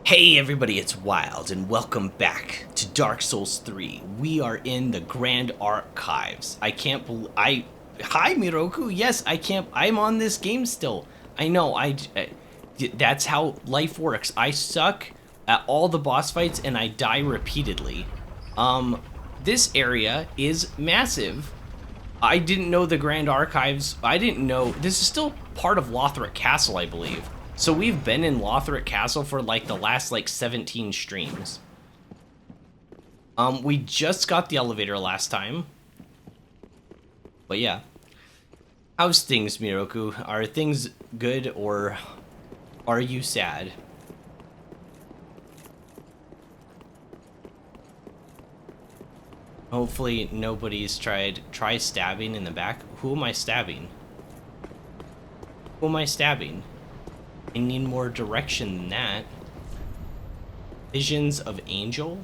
Hey everybody, it's Wild, and welcome back to Dark Souls 3. We are in the Grand Archives. I can't believe Hi Miroku. Yes, I'm on this game still. I know. That's how life works. I suck at all the boss fights and I die repeatedly. This area is massive. I didn't know the Grand Archives. I didn't know this is still part of Lothric Castle, I believe. So we've been in Lothric Castle for like the last 17 streams. We just got the elevator last time. But yeah. How's things, Miroku? Are things good or are you sad? Hopefully nobody's try stabbing in the back. Who am I stabbing? Who am I stabbing? I need more direction than that. Visions of Angel?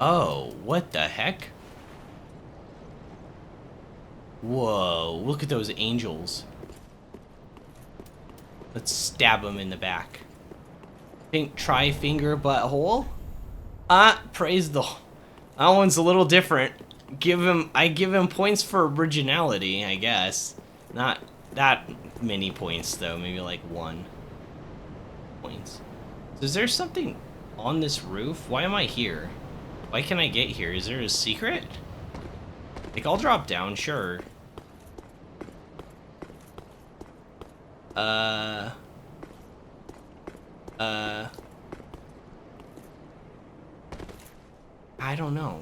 Oh, what the heck? Whoa, look at those angels. Let's stab them in the back. Think tri-finger butthole? Praise the... That one's a little different. I give him points for originality, I guess. Not that many points though, maybe like 1 points. So is there something on this roof? Why am I here? Why can I get here? Is there a secret? Like, I'll drop down, sure. I don't know.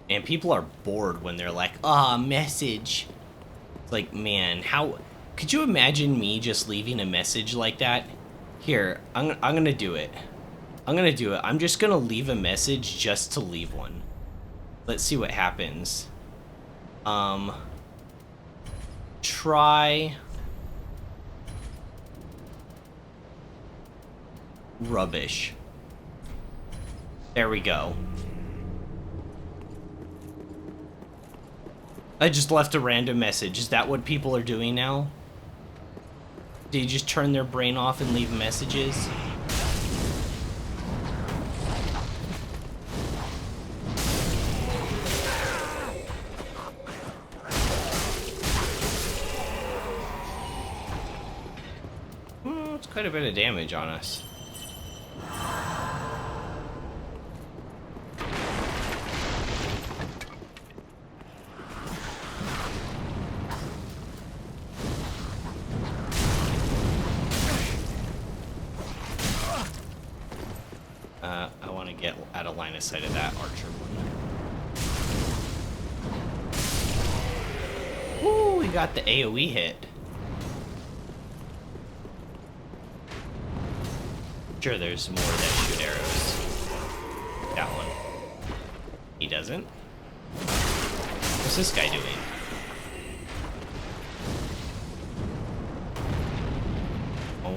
And people are bored when they're like, message. It's like, man, how... Could you imagine me just leaving a message like that? Here, I'm gonna do it. I'm just gonna leave a message just to leave one. Let's see what happens. Try... Rubbish. There we go. I just left a random message. Is that what people are doing now? Do you just turn their brain off and leave messages? It's quite a bit of damage on us. I want to get out of line of sight of that archer one. Woo, we got the AoE hit. Sure, there's more that shoot arrows. That one. He doesn't? What's this guy doing? Oh.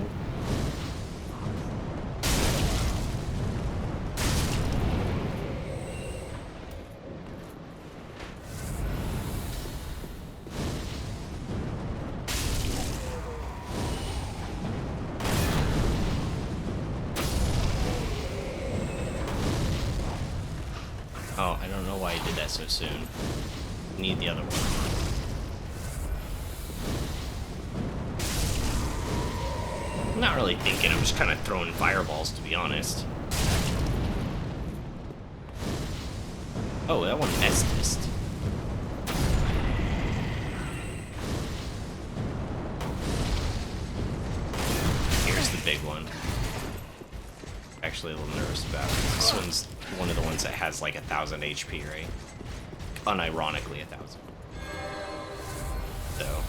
Oh, I don't know why he did that so soon. Need the other one. I'm not really thinking, I'm just kind of throwing fireballs, to be honest. Oh, that one Estes. Here's the big one. Actually a little nervous about it. This one's one of the ones that has like 1,000 HP, right? Unironically 1,000. So.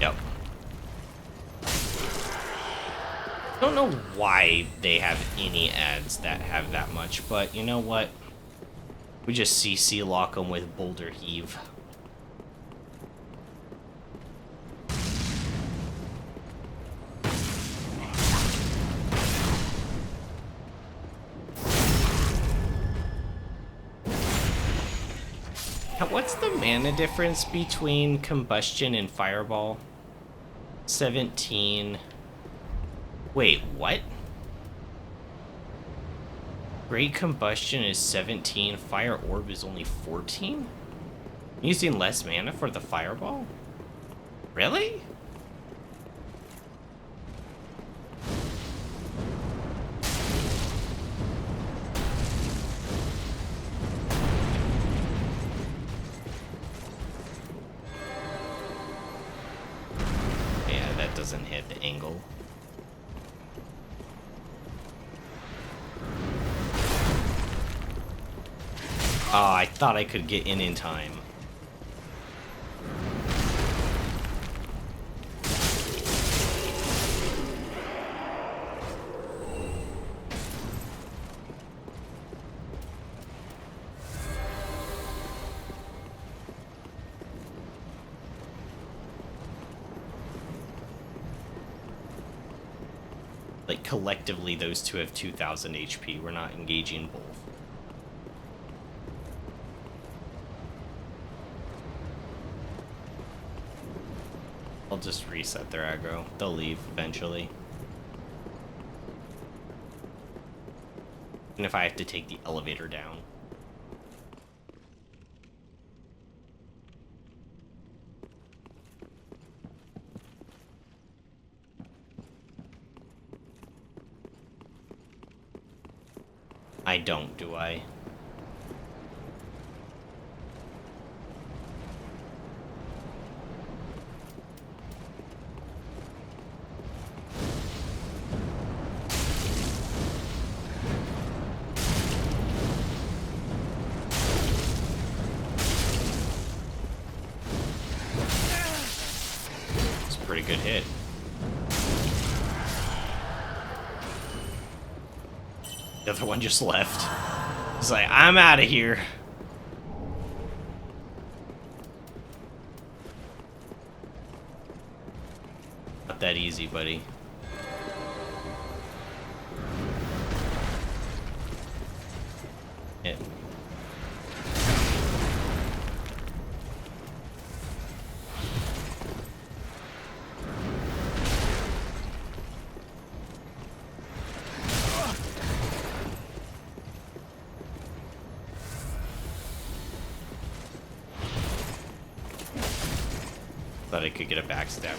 Yep. Don't know why they have any ads that have that much, but you know what? We just CC lock them with Boulder Heave. Now, what's the mana difference between Combustion and Fireball? 17. Wait, what? Great Combustion is 17, Fire Orb is only 14? Using less mana for the Fireball? Really? Yeah, that doesn't hit the angle. Oh, I thought I could get in time. Like, collectively, those two have 2,000 HP. We're not engaging both. I'll just reset their aggro. They'll leave eventually. And if I have to take the elevator down. I don't, do I? It's a pretty good hit. The other one just left. He's like, I'm out of here. Not that easy, buddy. Hit. Thought I could get a backstab.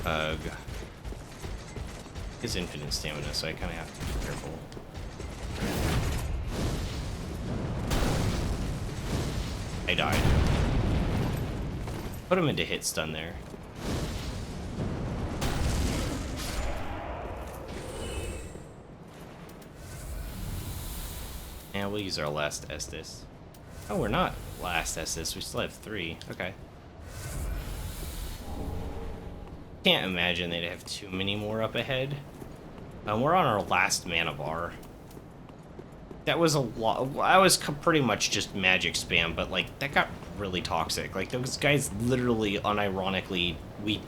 Ugh. It's infinite stamina, so I kind of have to be careful. I died. Put him into hit stun there. And we'll use our last Estus. Oh, we're not last Estus. We still have 3. Okay. Can't imagine they'd have too many more up ahead. We're on our last mana bar. That was a lot. I was pretty much just magic spam, but like that got really toxic. Like those guys literally, unironically, we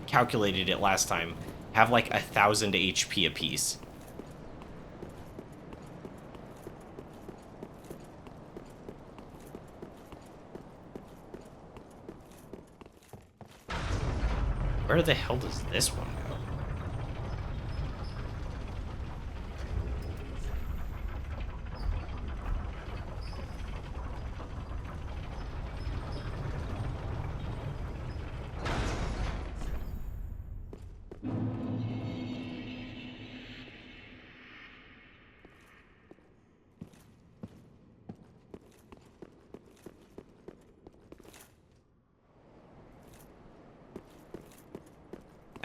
calculated it last time, have like 1,000 HP apiece. Where the hell does this one go?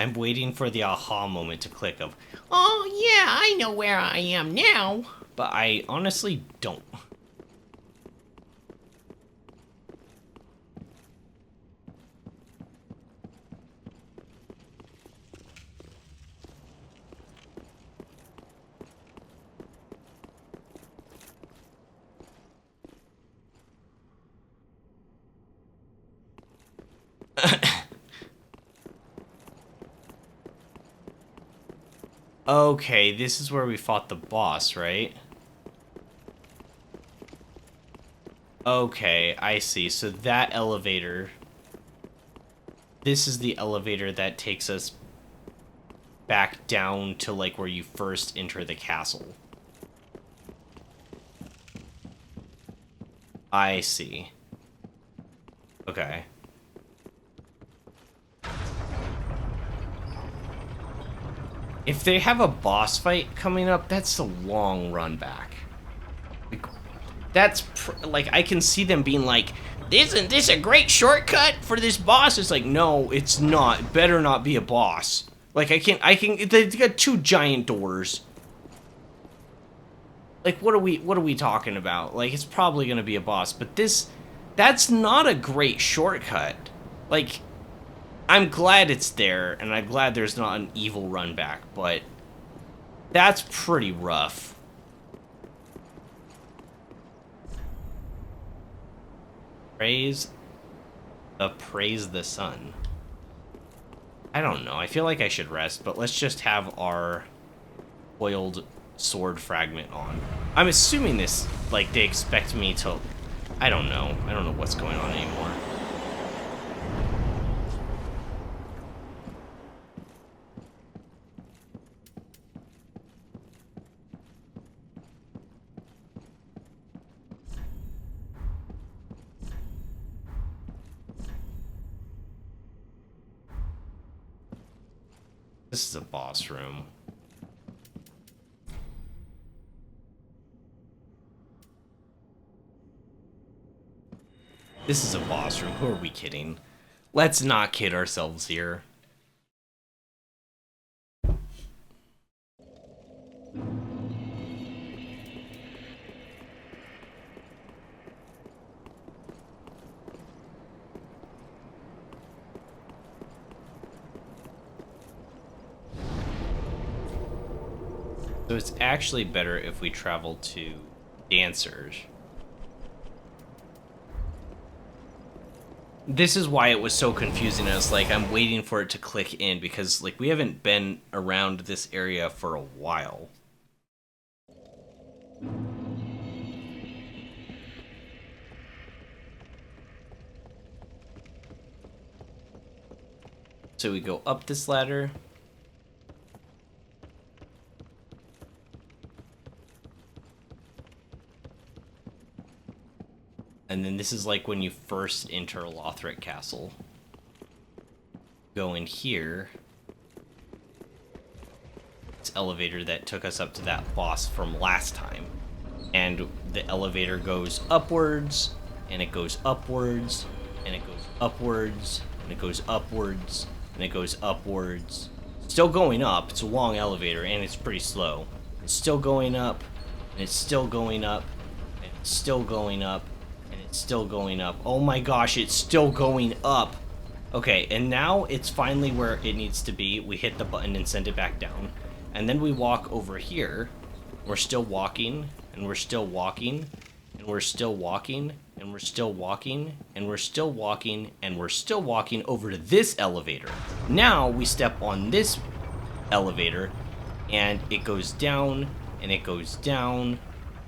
I'm waiting for the aha moment to click of, oh yeah, I know where I am now. But I honestly don't. Okay, this is where we fought the boss, right? Okay, I see. So that elevator... This is the elevator that takes us back down to, like, where you first enter the castle. I see. Okay. If they have a boss fight coming up, that's a long run back. Like, that's like, I can see them being like, isn't this a great shortcut for this boss? It's like, no, it's not. It better not be a boss. Like, they got 2 giant doors. Like, what are we talking about? Like, it's probably gonna be a boss, but that's not a great shortcut. Like, I'm glad it's there, and I'm glad there's not an evil run back, but that's pretty rough. Praise the sun. I don't know. I feel like I should rest, but let's just have our oiled sword fragment on. I'm assuming this, like, they expect me to... I don't know. I don't know what's going on anymore. This is a boss room. This is a boss room. Who are we kidding? Let's not kid ourselves here. So it's actually better if we travel to dancers. This is why it was so confusing. I was like, I'm waiting for it to click in because, like, we haven't been around this area for a while. So we go up this ladder. And then this is like when you first enter Lothric Castle. Go in here. It's elevator that took us up to that boss from last time. And the elevator goes upwards, and it goes upwards, and it goes upwards, and it goes upwards, and it goes upwards. Still going up. It's a long elevator, and it's pretty slow. It's still going up, and it's still going up, and it's still going up. Still going up. Oh my gosh, it's still going up. Okay, and now it's finally where it needs to be. We hit the button and send it back down. And then we walk over here. We're still walking, and we're still walking, and we're still walking, and we're still walking, and we're still walking, and we're still walking over to this elevator. Now we step on this elevator, and it goes down, and it goes down,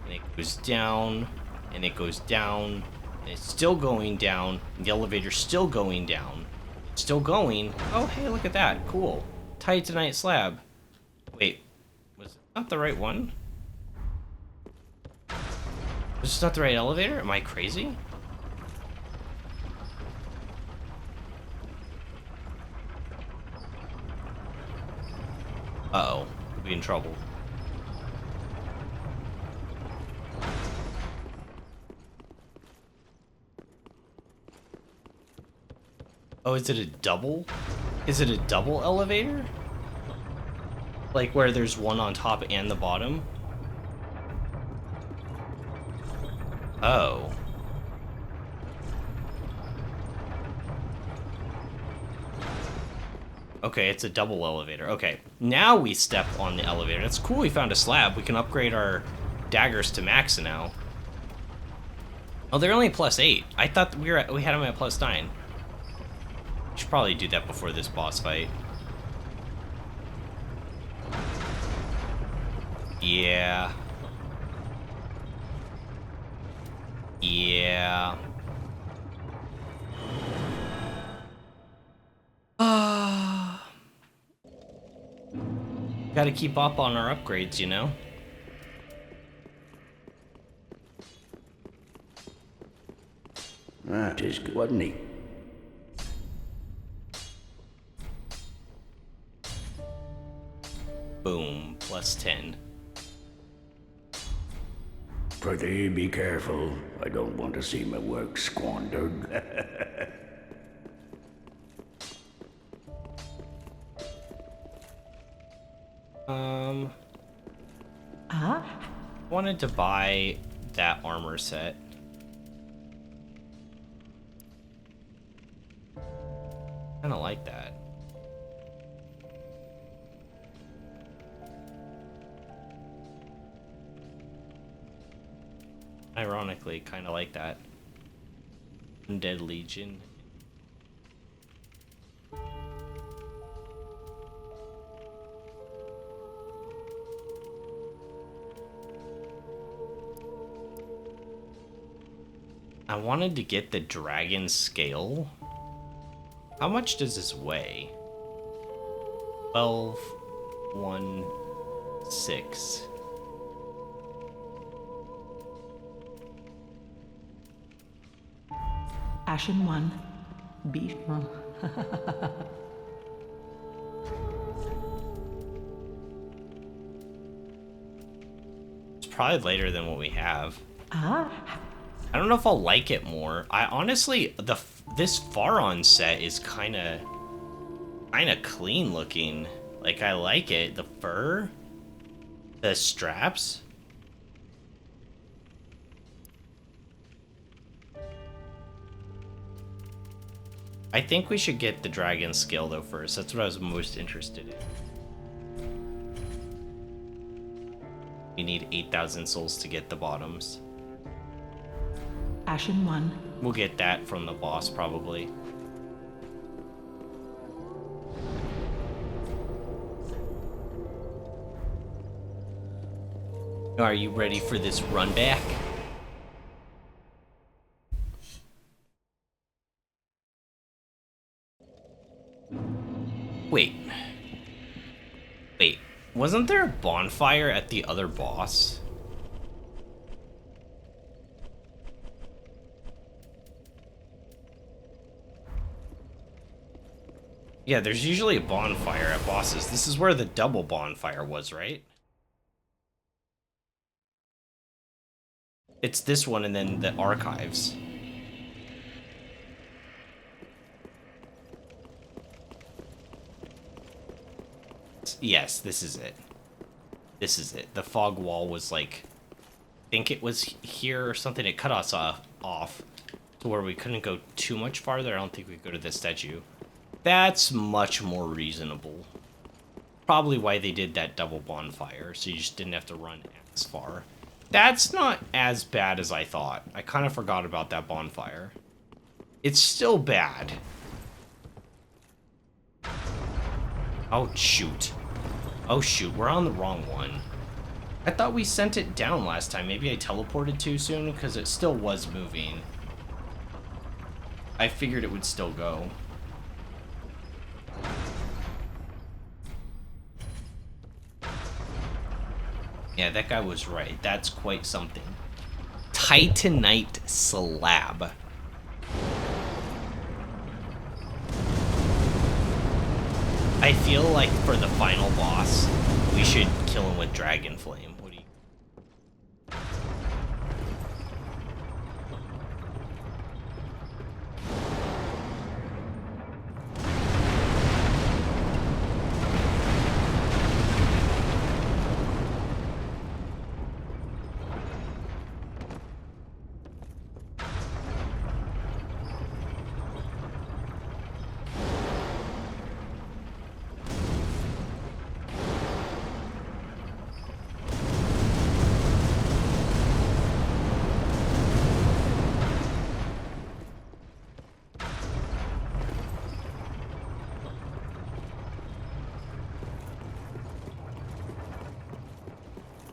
and it goes down, and it goes down. And it's still going down. The elevator's still going down. It's still going. Oh, hey, look at that. Cool. Titanite slab. Wait, was it not the right one? Was this not the right elevator? Am I crazy? Uh-oh. We'll be in trouble. Oh, is it a double? Is it a double elevator? Like where there's one on top and the bottom? Oh. Okay, it's a double elevator. Okay, now we step on the elevator. That's cool, we found a slab. We can upgrade our daggers to max now. Oh, they're only +8. I thought we had them at +9. Should probably do that before this boss fight. Yeah. Yeah. Gotta keep up on our upgrades, you know? That is good, wasn't he? Boom, +10. Prithee, be careful. I don't want to see my work squandered. Wanted to buy that armor set. Kinda like that. Ironically, kinda like that. Undead Legion. I wanted to get the dragon scale. How much does this weigh? 12, 1, 6. Ashen one. Beef. It's probably later than what we have. Ah. I don't know if I'll like it more. I honestly, this Faron set is kind of clean looking. Like, I like it. The fur, the straps. I think we should get the dragon scale though first. That's what I was most interested in. We need 8,000 souls to get the bottoms. Ashen one. We'll get that from the boss, probably. Are you ready for this run back? Wait. Wait. Wasn't there a bonfire at the other boss? Yeah, there's usually a bonfire at bosses. This is where the double bonfire was, right? It's this one and then the archives. Yes, this is it. This is it. The fog wall was like... I think it was here or something. It cut us off to where we couldn't go too much farther. I don't think we could go to this statue. That's much more reasonable. Probably why they did that double bonfire, so you just didn't have to run as far. That's not as bad as I thought. I kind of forgot about that bonfire. It's still bad. Oh, shoot. Oh, shoot. We're on the wrong one. I thought we sent it down last time. Maybe I teleported too soon, because it still was moving. I figured it would still go. Yeah, that guy was right. That's quite something. Titanite slab. I feel like for the final boss, we should kill him with Dragon Flame. What do you...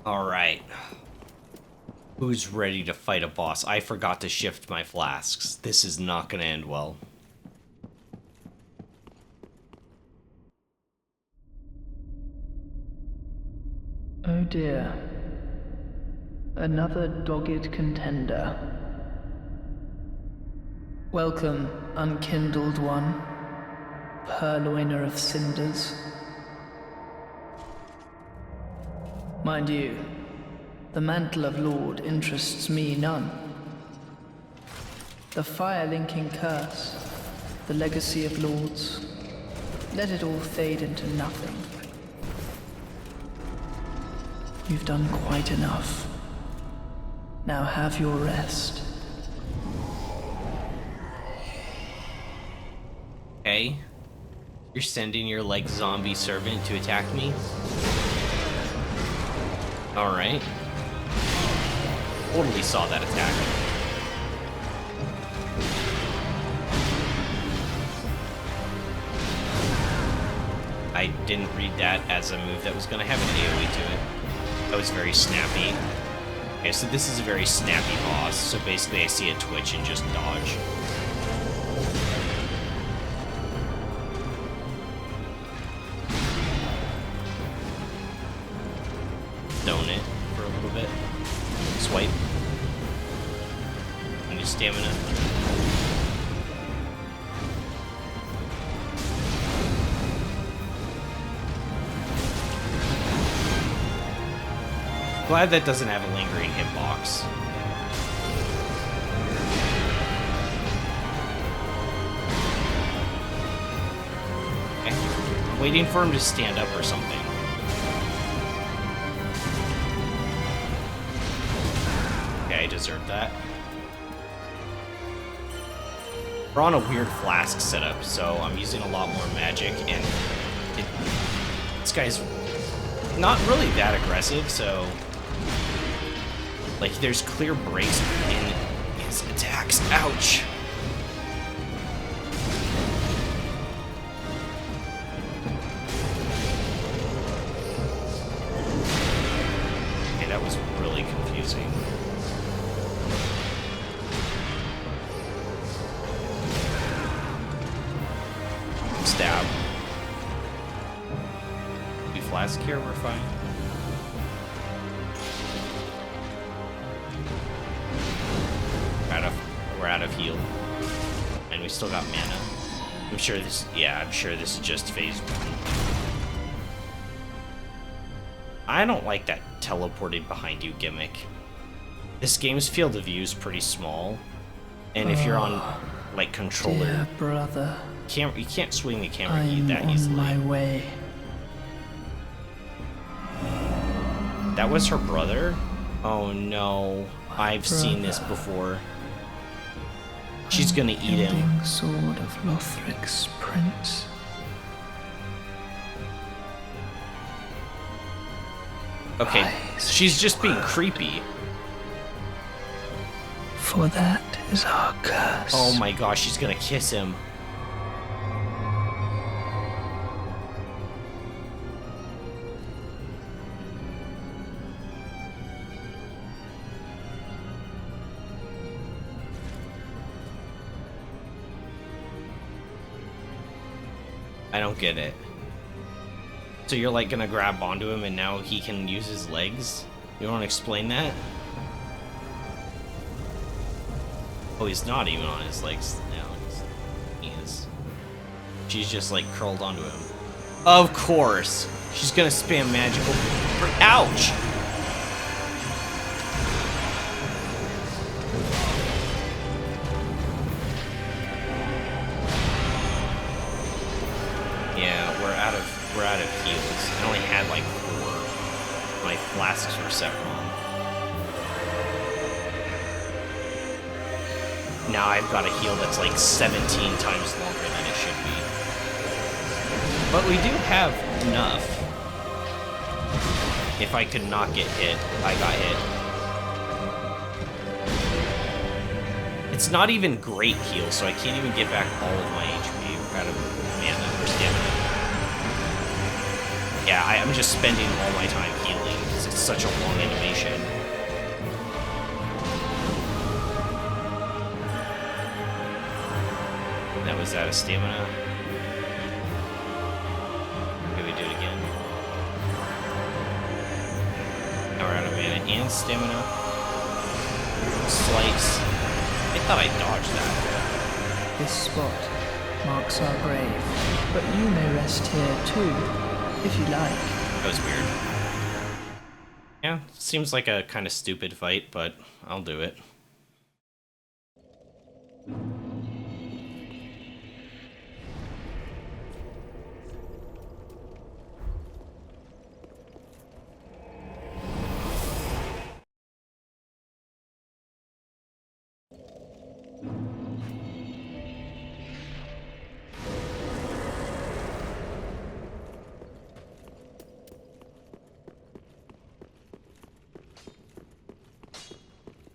Alright. Who's ready to fight a boss? I forgot to shift my flasks. This is not gonna end well. Oh dear. Another dogged contender. Welcome, unkindled one, purloiner of cinders. Mind you, the mantle of Lord interests me none. The fire-linking curse, the legacy of lords, let it all fade into nothing. You've done quite enough. Now have your rest. Okay. You're sending your, like, zombie servant to attack me? Alright. Totally saw that attack. I didn't read that as a move that was going to have an AoE to it. That was very snappy. Okay, so this is a very snappy boss. So basically I see a twitch and just dodge. Zone it for a little bit. Swipe. And use stamina. Glad that doesn't have a lingering hitbox. Okay. I'm waiting for him to stand up or something. Okay, I deserved that. We're on a weird flask setup, so I'm using a lot more magic, and this guy's not really that aggressive, so... Like, there's clear breaks in his attacks. Ouch! Okay, that was really confusing. Stab. We flask here, we're fine. We're out of heal. And we still got mana. I'm sure this is just phase 1. I don't like that teleported behind you gimmick. This game's field of view is pretty small. And if you're on, like, controller... Dear brother, you can't swing the camera I'm that on easily. my way. That was her brother? Oh no. I've seen this before. She's gonna eat him. Gilding sword of Lothric's prince. Okay, Rise, she's just being creepy. For that is our curse. Oh my gosh, she's gonna kiss him. I don't get it. So you're like gonna grab onto him and now he can use his legs? You wanna explain that? Oh, he's not even on his legs now. He is. She's just like curled onto him. Of course! She's gonna spam magical... Ouch! We're out of heals. I only had like 4. My flasks were set wrong. Now I've got a heal that's like 17 times longer than it should be. But we do have enough. If I could not get hit, I got hit. It's not even great heal, so I can't even get back all of my HP. We're out of mana or stamina. Yeah, I'm just spending all my time healing, because it's such a long animation. That was out of stamina. Maybe we do it again. Now we're out of mana and stamina. Slice. I thought I dodged that. This spot marks our grave, but you may rest here too, if you like. That was weird. Yeah, seems like a kind of stupid fight, but I'll do it.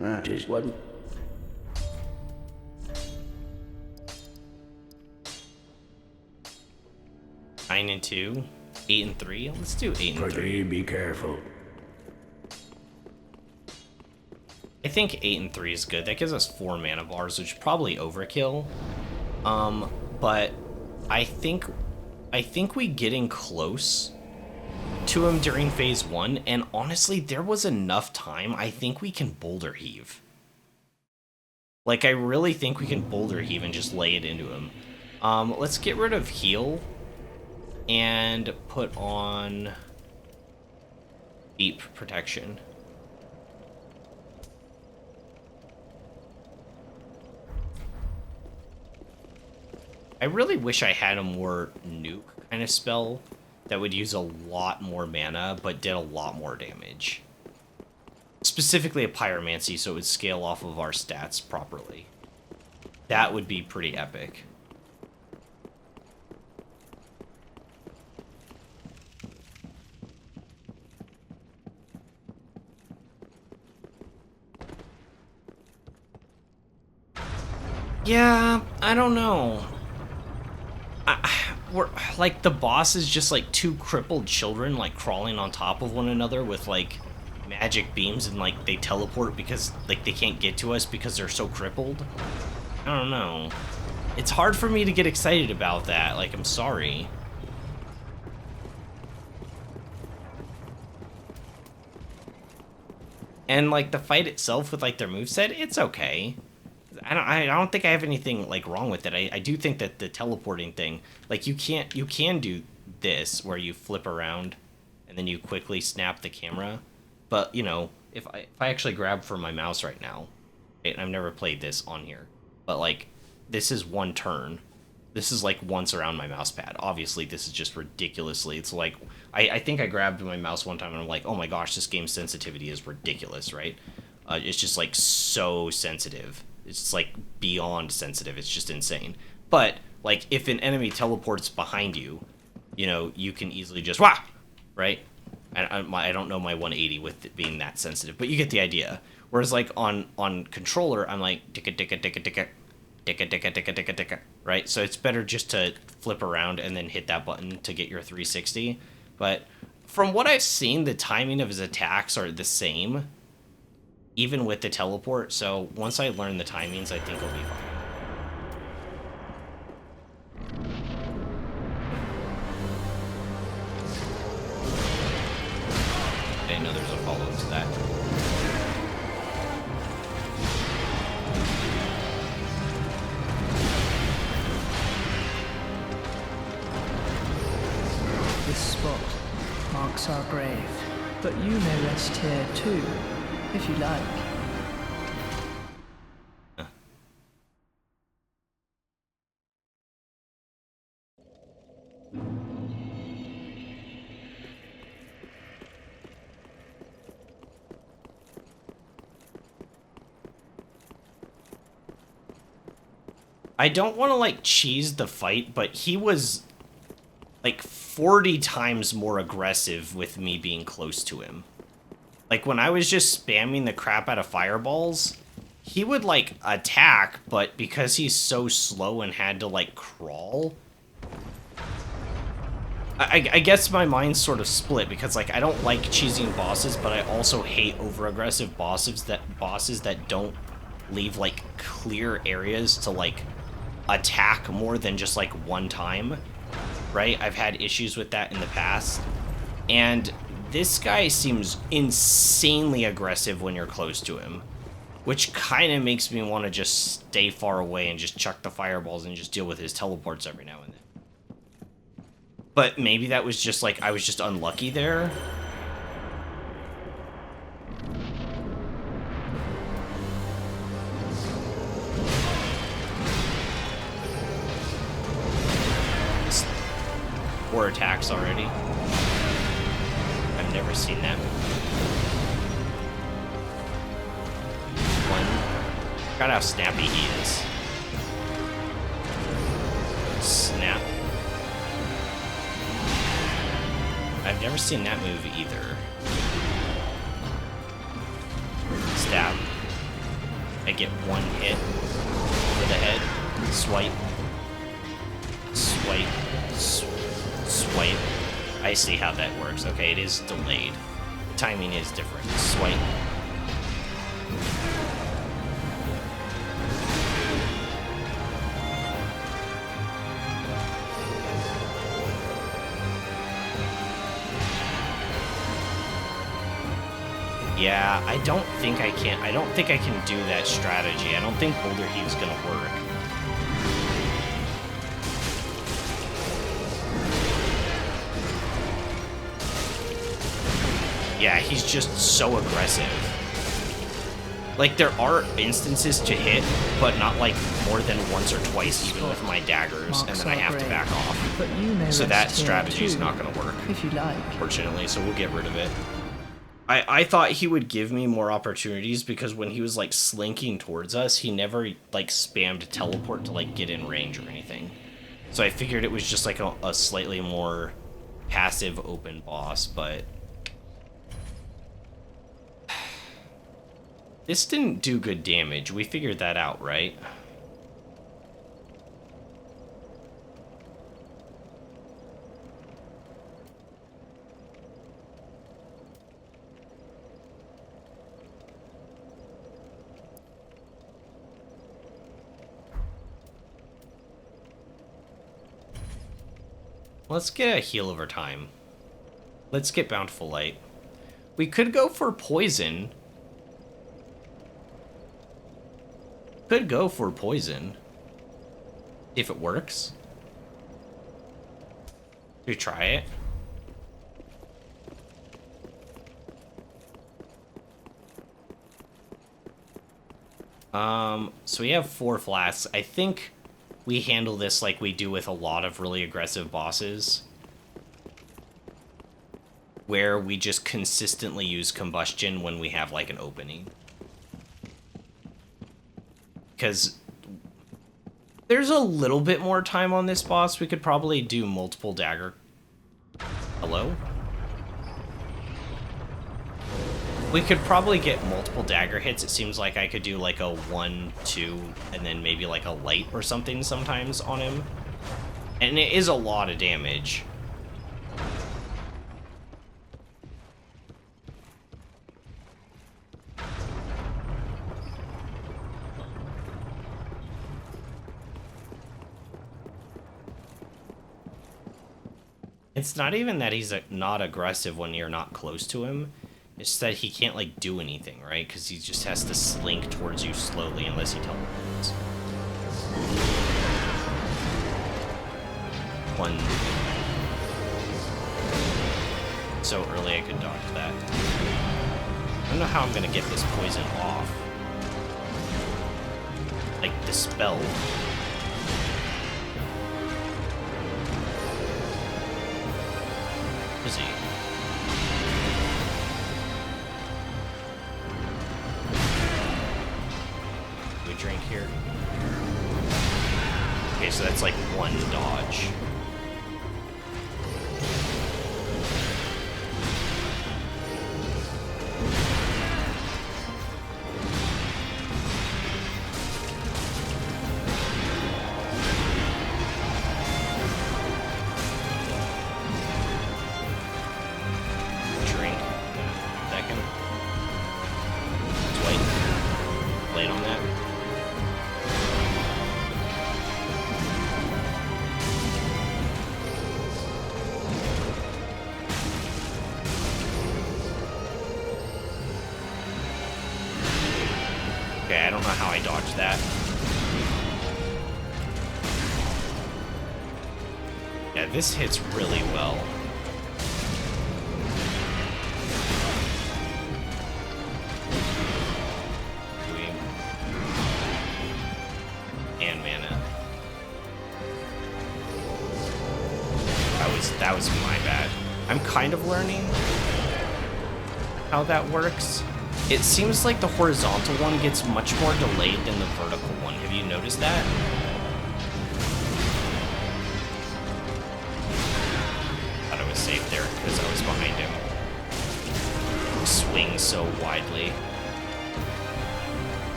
That is one. Nine and 2, 8 and 3. Let's do 8 and 3. Pretty be careful. I think 8 and 3 is good. That gives us 4 mana bars, which is probably overkill. But I think we getting close to him during phase 1, and honestly, there was enough time. I think we can boulder heave. Like, I really think we can boulder heave and just lay it into him. Let's get rid of heal and put on deep protection. I really wish I had a more nuke kind of spell that would use a lot more mana, but did a lot more damage. Specifically a pyromancy, so it would scale off of our stats properly. That would be pretty epic. Yeah, I don't know. We're like, the boss is just like two crippled children like crawling on top of one another with like magic beams, and like they teleport because like they can't get to us because they're so crippled. I don't know. It's hard for me to get excited about that. Like, I'm sorry. And like the fight itself with like their moveset, it's okay. I don't think I have anything like wrong with it. I do think that the teleporting thing, like you can do this where you flip around and then you quickly snap the camera. But you know, if I actually grab for my mouse right now, and I've never played this on here, but like this is one turn. This is like once around my mouse pad. Obviously, this is just ridiculously. It's like I think I grabbed my mouse one time and I'm like, oh my gosh, this game's sensitivity is ridiculous, right? It's just like so sensitive. It's just like beyond sensitive. It's just insane. But like if an enemy teleports behind you, you know, you can easily just wah, right? I don't know my 180 with it being that sensitive, but you get the idea. Whereas like on controller, I'm like ticka ticka ticka ticka ticka ticka ticka ticka ticka, right? So it's better just to flip around and then hit that button to get your 360. But from what I've seen, the timing of his attacks are the same, even with the teleport. So once I learn the timings, I think I'll be fine. I didn't know there was a follow-up to that. This spot marks our grave, but you may rest here too, if you like. I don't want to like cheese the fight, but he was like 40 times more aggressive with me being close to him. Like when I was just spamming the crap out of fireballs, he would like attack, but because he's so slow and had to like crawl, I guess my mind's sort of split because like I don't like cheesing bosses, but I also hate over-aggressive bosses that don't leave like clear areas to like attack more than just like one time, right? I've had issues with that in the past, and this guy seems insanely aggressive when you're close to him, which kind of makes me want to just stay far away and just chuck the fireballs and just deal with his teleports every now and then. But maybe that was just like, I was just unlucky there. Four attacks already. I've never seen that. One. Forgot how snappy he is. Snap. I've never seen that move either. Stab. I get one hit for the head. Swipe. Swipe. Swipe. I see how that works. Okay, it is delayed. The timing is different. Swipe. Yeah, I don't think I can do that strategy. I don't think Boulder Heave's gonna work. Yeah, he's just so aggressive. Like, there are instances to hit, but not like more than once or twice, even with my daggers, and then I have to back off. So that strategy is not gonna work, if you like. Fortunately, so we'll get rid of it. I thought he would give me more opportunities because when he was like slinking towards us, he never like spammed teleport to like get in range or anything. So I figured it was just like a slightly more passive open boss, but this didn't do good damage. We figured that out, right? Let's get a heal over time. Let's get Bountiful Light. We could go for poison. Could go for poison. If it works. Should we try it? So we have 4 flasks. I think we handle this like we do with a lot of really aggressive bosses, where we just consistently use combustion when we have like an opening. Because there's a little bit more time on this boss. We could probably do multiple dagger. Hello? We could probably get multiple dagger hits. It seems like I could do like a 1, 2, and then maybe like a light or something sometimes on him. And it is a lot of damage. It's not even that he's not aggressive when you're not close to him. It's that he can't, like, do anything, right? Because he just has to slink towards you slowly unless he teleports. One. So early I could dodge that. I don't know how I'm going to get this poison off. Like, dispelled. Is he? Do we drink here? Okay, so that's like 1 dodge. Okay, I don't know how I dodged that. Yeah, this hits really well. And mana. That was my bad. I'm kind of learning how that works. It seems like the horizontal one gets much more delayed than the vertical one. Have you noticed that? Thought I was safe there because I was behind him. Swing so widely.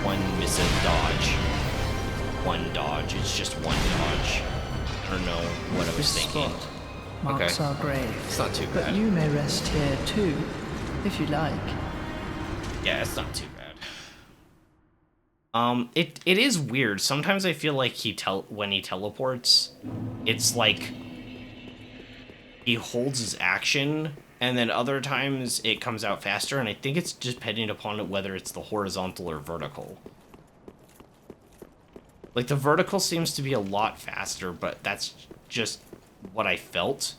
One missing dodge. One dodge. It's just one dodge. I don't know what I was thinking. Spot marks our grave. It's not too bad. But you may rest here too, if you like. Yeah, it's not too bad. It is weird. Sometimes I feel like when he teleports, it's like he holds his action, and then other times it comes out faster, and I think it's just depending upon whether it's the horizontal or vertical. Like, the vertical seems to be a lot faster, but that's just what I felt,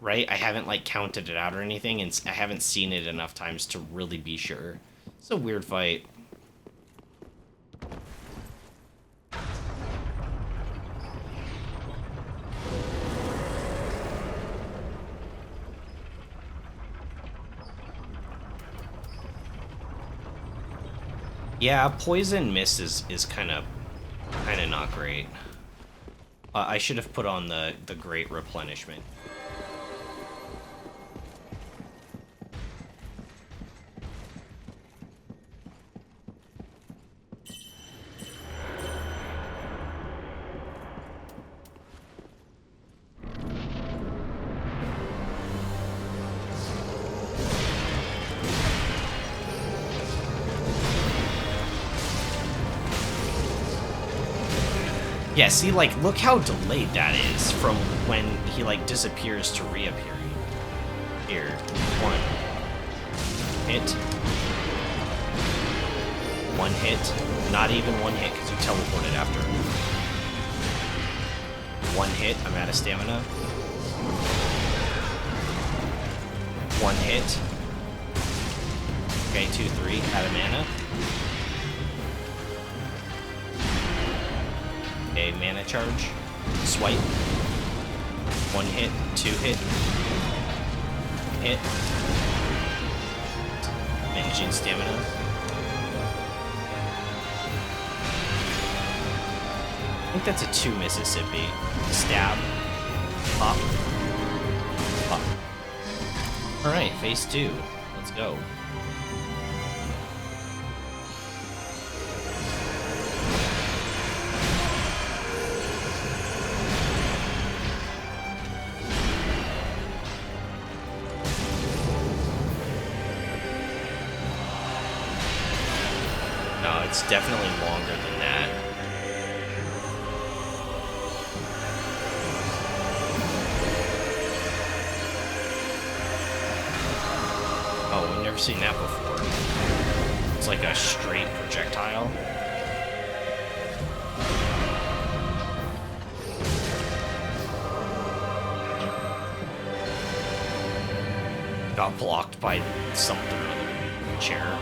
right? I haven't, like, counted it out or anything, and I haven't seen it enough times to really be sure. It's a weird fight. Yeah, poison miss is kind of not great. I should have put on the great replenishment. Yeah, see, like, look how delayed that is from when he, like, disappears to reappearing. Here, one hit. One hit. Not even one hit, because you teleported after. One hit, I'm out of stamina. One hit. Okay, 2, 3, out of mana. Okay, mana charge. Swipe. One hit, 2 hit. Hit. Managing stamina. I think that's a 2 Mississippi. Stab. Pop. Pop. Alright, phase 2. Let's go. It's definitely longer than that. Oh, we've never seen that before. It's like a straight projectile. Got blocked by something or other. Chair.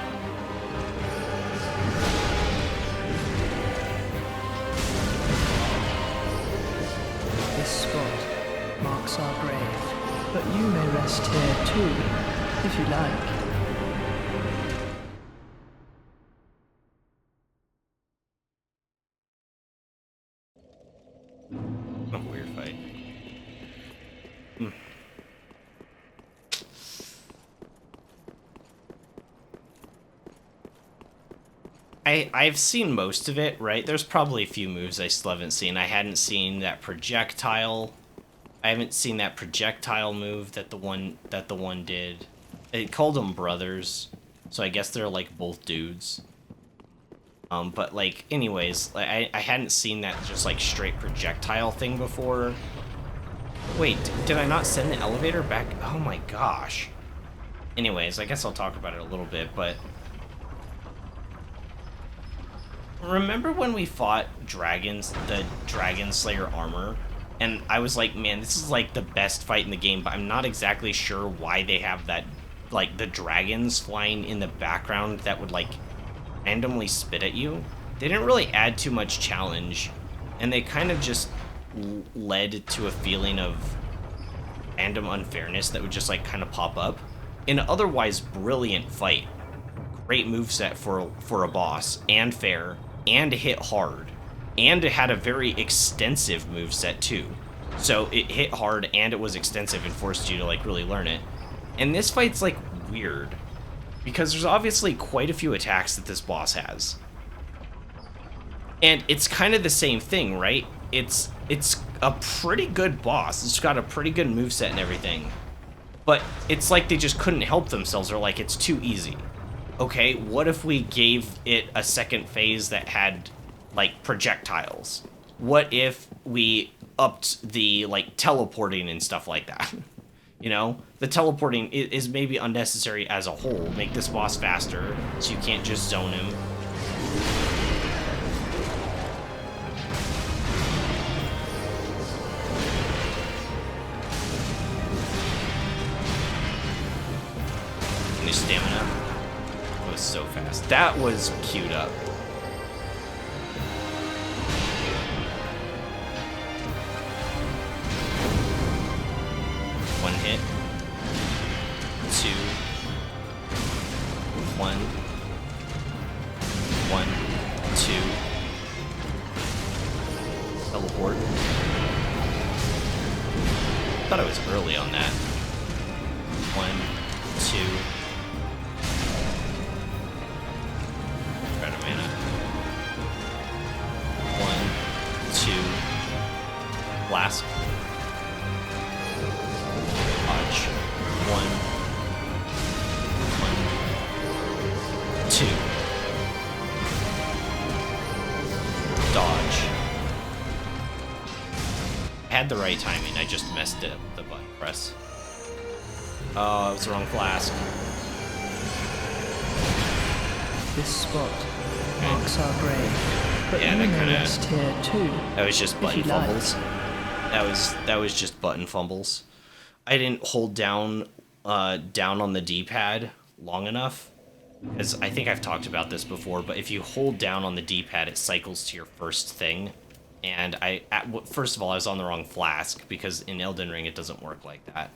Spot marks our grave, but you may rest here too, if you like. A weird fight. I've seen most of it, right? There's probably a few moves I still haven't seen. I hadn't seen that projectile. I haven't seen that projectile move that the one did. It called them brothers, so I guess they're like both dudes. But like, anyways, I hadn't seen that just like straight projectile thing before. Wait, did I not send the elevator back? Oh my gosh. Anyways, I guess I'll talk about it a little bit, but Remember when we fought dragons, the Dragon Slayer armor? And I was like, man, this is like the best fight in the game, but I'm not exactly sure why they have that, like, the dragons flying in the background that would, like, randomly spit at you. They didn't really add too much challenge, and they kind of just led to a feeling of random unfairness that would just, like, kind of pop up. An otherwise brilliant fight. Great moveset for a boss, and fair, and hit hard. And it had a very extensive moveset too. So it hit hard and it was extensive and forced you to like really learn it. And this fight's like weird because there's obviously quite a few attacks that this boss has. And it's kind of the same thing, right? It's a pretty good boss. It's got a pretty good moveset and everything. But it's like they just couldn't help themselves, or like it's too easy. Okay, what if we gave it a second phase that had like projectiles? What if we upped the like teleporting and stuff like that? You know, the teleporting is maybe unnecessary as a whole. Make this boss faster so you can't just zone him. And his stamina was so fast. That was queued up. One hit. Two. One. One. Two. Teleport. Thought I was early on that. One. Two. Try to mana. One. Two. Blast. One, two, dodge. I had the right timing, I just messed up the button press. Oh, it was the wrong flask. This spot marks our grave, but Yeah, you that may kinda- rest here too. That was just button if you like. fumbles. That was just button fumbles. I didn't hold down on the D-pad long enough, because I think I've talked about this before, but if you hold down on the D-pad, it cycles to your first thing. And first of all, I was on the wrong flask, because in Elden Ring it doesn't work like that.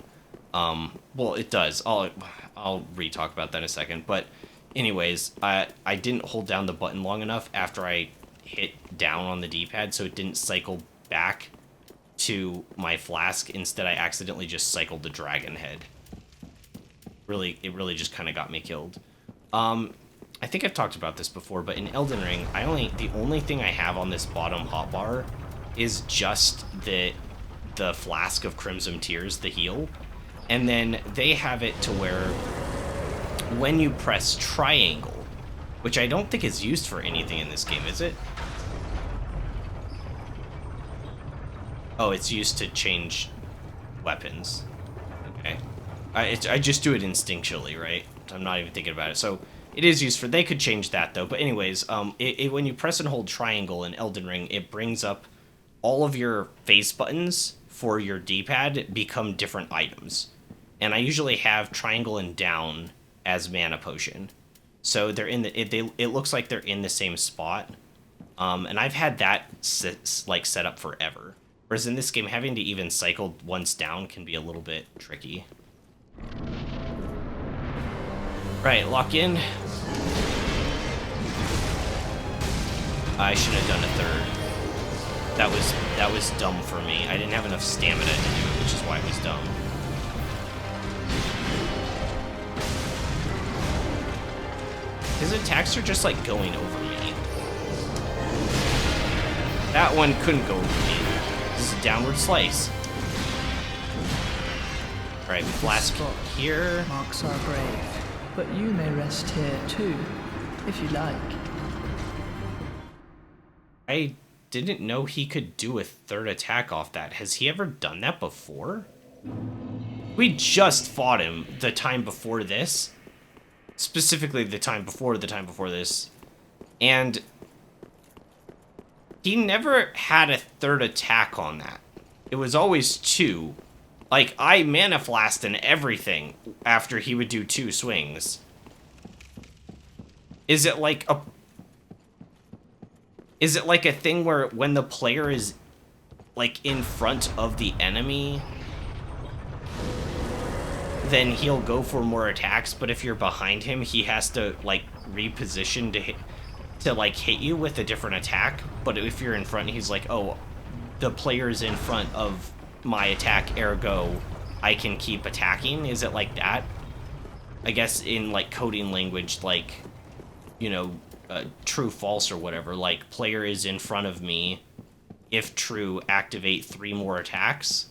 Well, it does. I'll re-talk about that in a second. But anyways, I didn't hold down the button long enough after I hit down on the D-pad, so it didn't cycle back to my flask. Instead, I accidentally just cycled the dragon head. It really just kind of got me killed. I think I've talked about this before, but in Elden Ring, the only thing I have on this bottom hotbar is just the flask of Crimson Tears, the heal. And then they have it to where when you press triangle, which I don't think is used for anything in this game, is it? Oh, it's used to change weapons. Okay. I just do it instinctually, right? I'm not even thinking about it. So it is used for... They could change that, though. But anyways, when you press and hold triangle in Elden Ring, it brings up all of your face buttons for your D-pad become different items. And I usually have triangle and down as mana potion. So they're in the... It looks like they're in the same spot. And I've had that set up forever. Whereas in this game, having to even cycle once down can be a little bit tricky. Right, lock in. I should have done a third. That was dumb for me. I didn't have enough stamina to do it, which is why it was dumb. His attacks are just like going over me. That one couldn't go over me. This is a downward slice. Alright, flask here. Marks our grave, but you may rest here too, if you like. I didn't know he could do a third attack off that. Has he ever done that before? We just fought him the time before this. Specifically the time before this. And He never had a third attack on that. It was always 2. Like, I mana flashed and everything after he would do 2 swings. Is it like a... Is it like a thing where when the player is, like, in front of the enemy, then he'll go for more attacks, but if you're behind him, he has to, like, reposition to hit... to like hit you with a different attack, but if you're in front, he's like, oh, the player's in front of my attack, ergo I can keep attacking. Is it like that? I guess in like coding language, like, you know, true, false, or whatever, like player is in front of me, if true, activate 3 more attacks.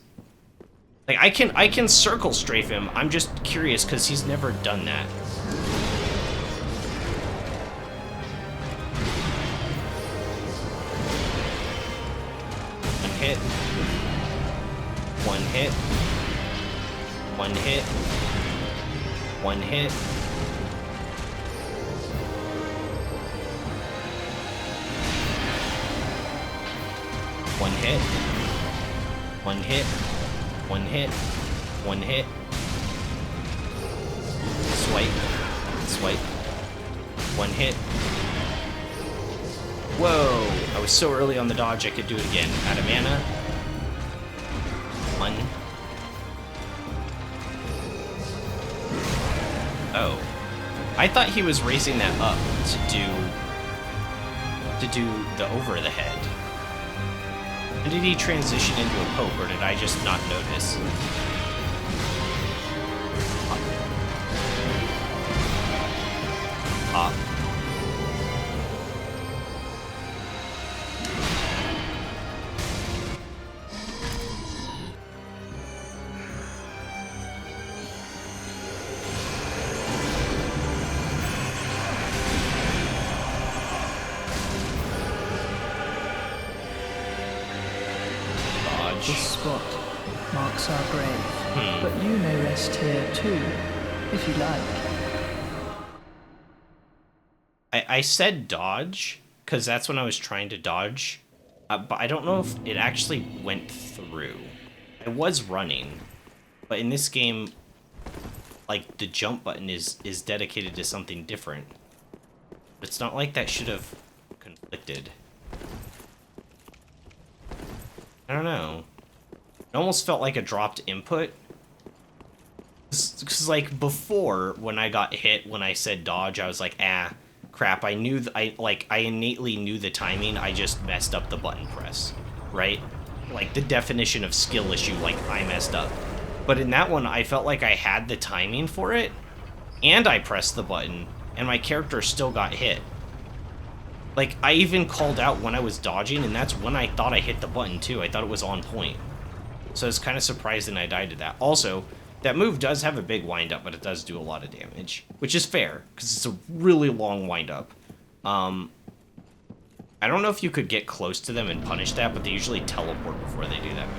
Like, I can circle strafe him. I'm just curious because he's never done that. Hit. 1 hit. 1 hit. 1 hit. 1 hit. 1 hit. 1 hit. 1 hit. Swipe. Swipe. 1 hit. Whoa! I was so early on the dodge I could do it again. Out of mana. 1. Oh. I thought he was raising that up to do the over the head. And did he transition into a poke, or did I just not notice? Pop. This spot marks our grave, but you may rest here too, if you like. I said dodge, because that's when I was trying to dodge, but I don't know if it actually went through. I was running, but in this game, like, the jump button is dedicated to something different. It's not like that should have conflicted. I don't know. It almost felt like a dropped input. Because, like, before, when I got hit, when I said dodge, I was like, ah, crap. I knew, I innately knew the timing. I just messed up the button press, right? Like, the definition of skill issue, like, I messed up. But in that one, I felt like I had the timing for it, and I pressed the button, and my character still got hit. Like, I even called out when I was dodging, and that's when I thought I hit the button, too. I thought it was on point. So I was kind of surprised and I died to that. Also, that move does have a big wind-up, but it does do a lot of damage, which is fair, because it's a really long wind-up. I don't know if you could get close to them and punish that, but they usually teleport before they do that move.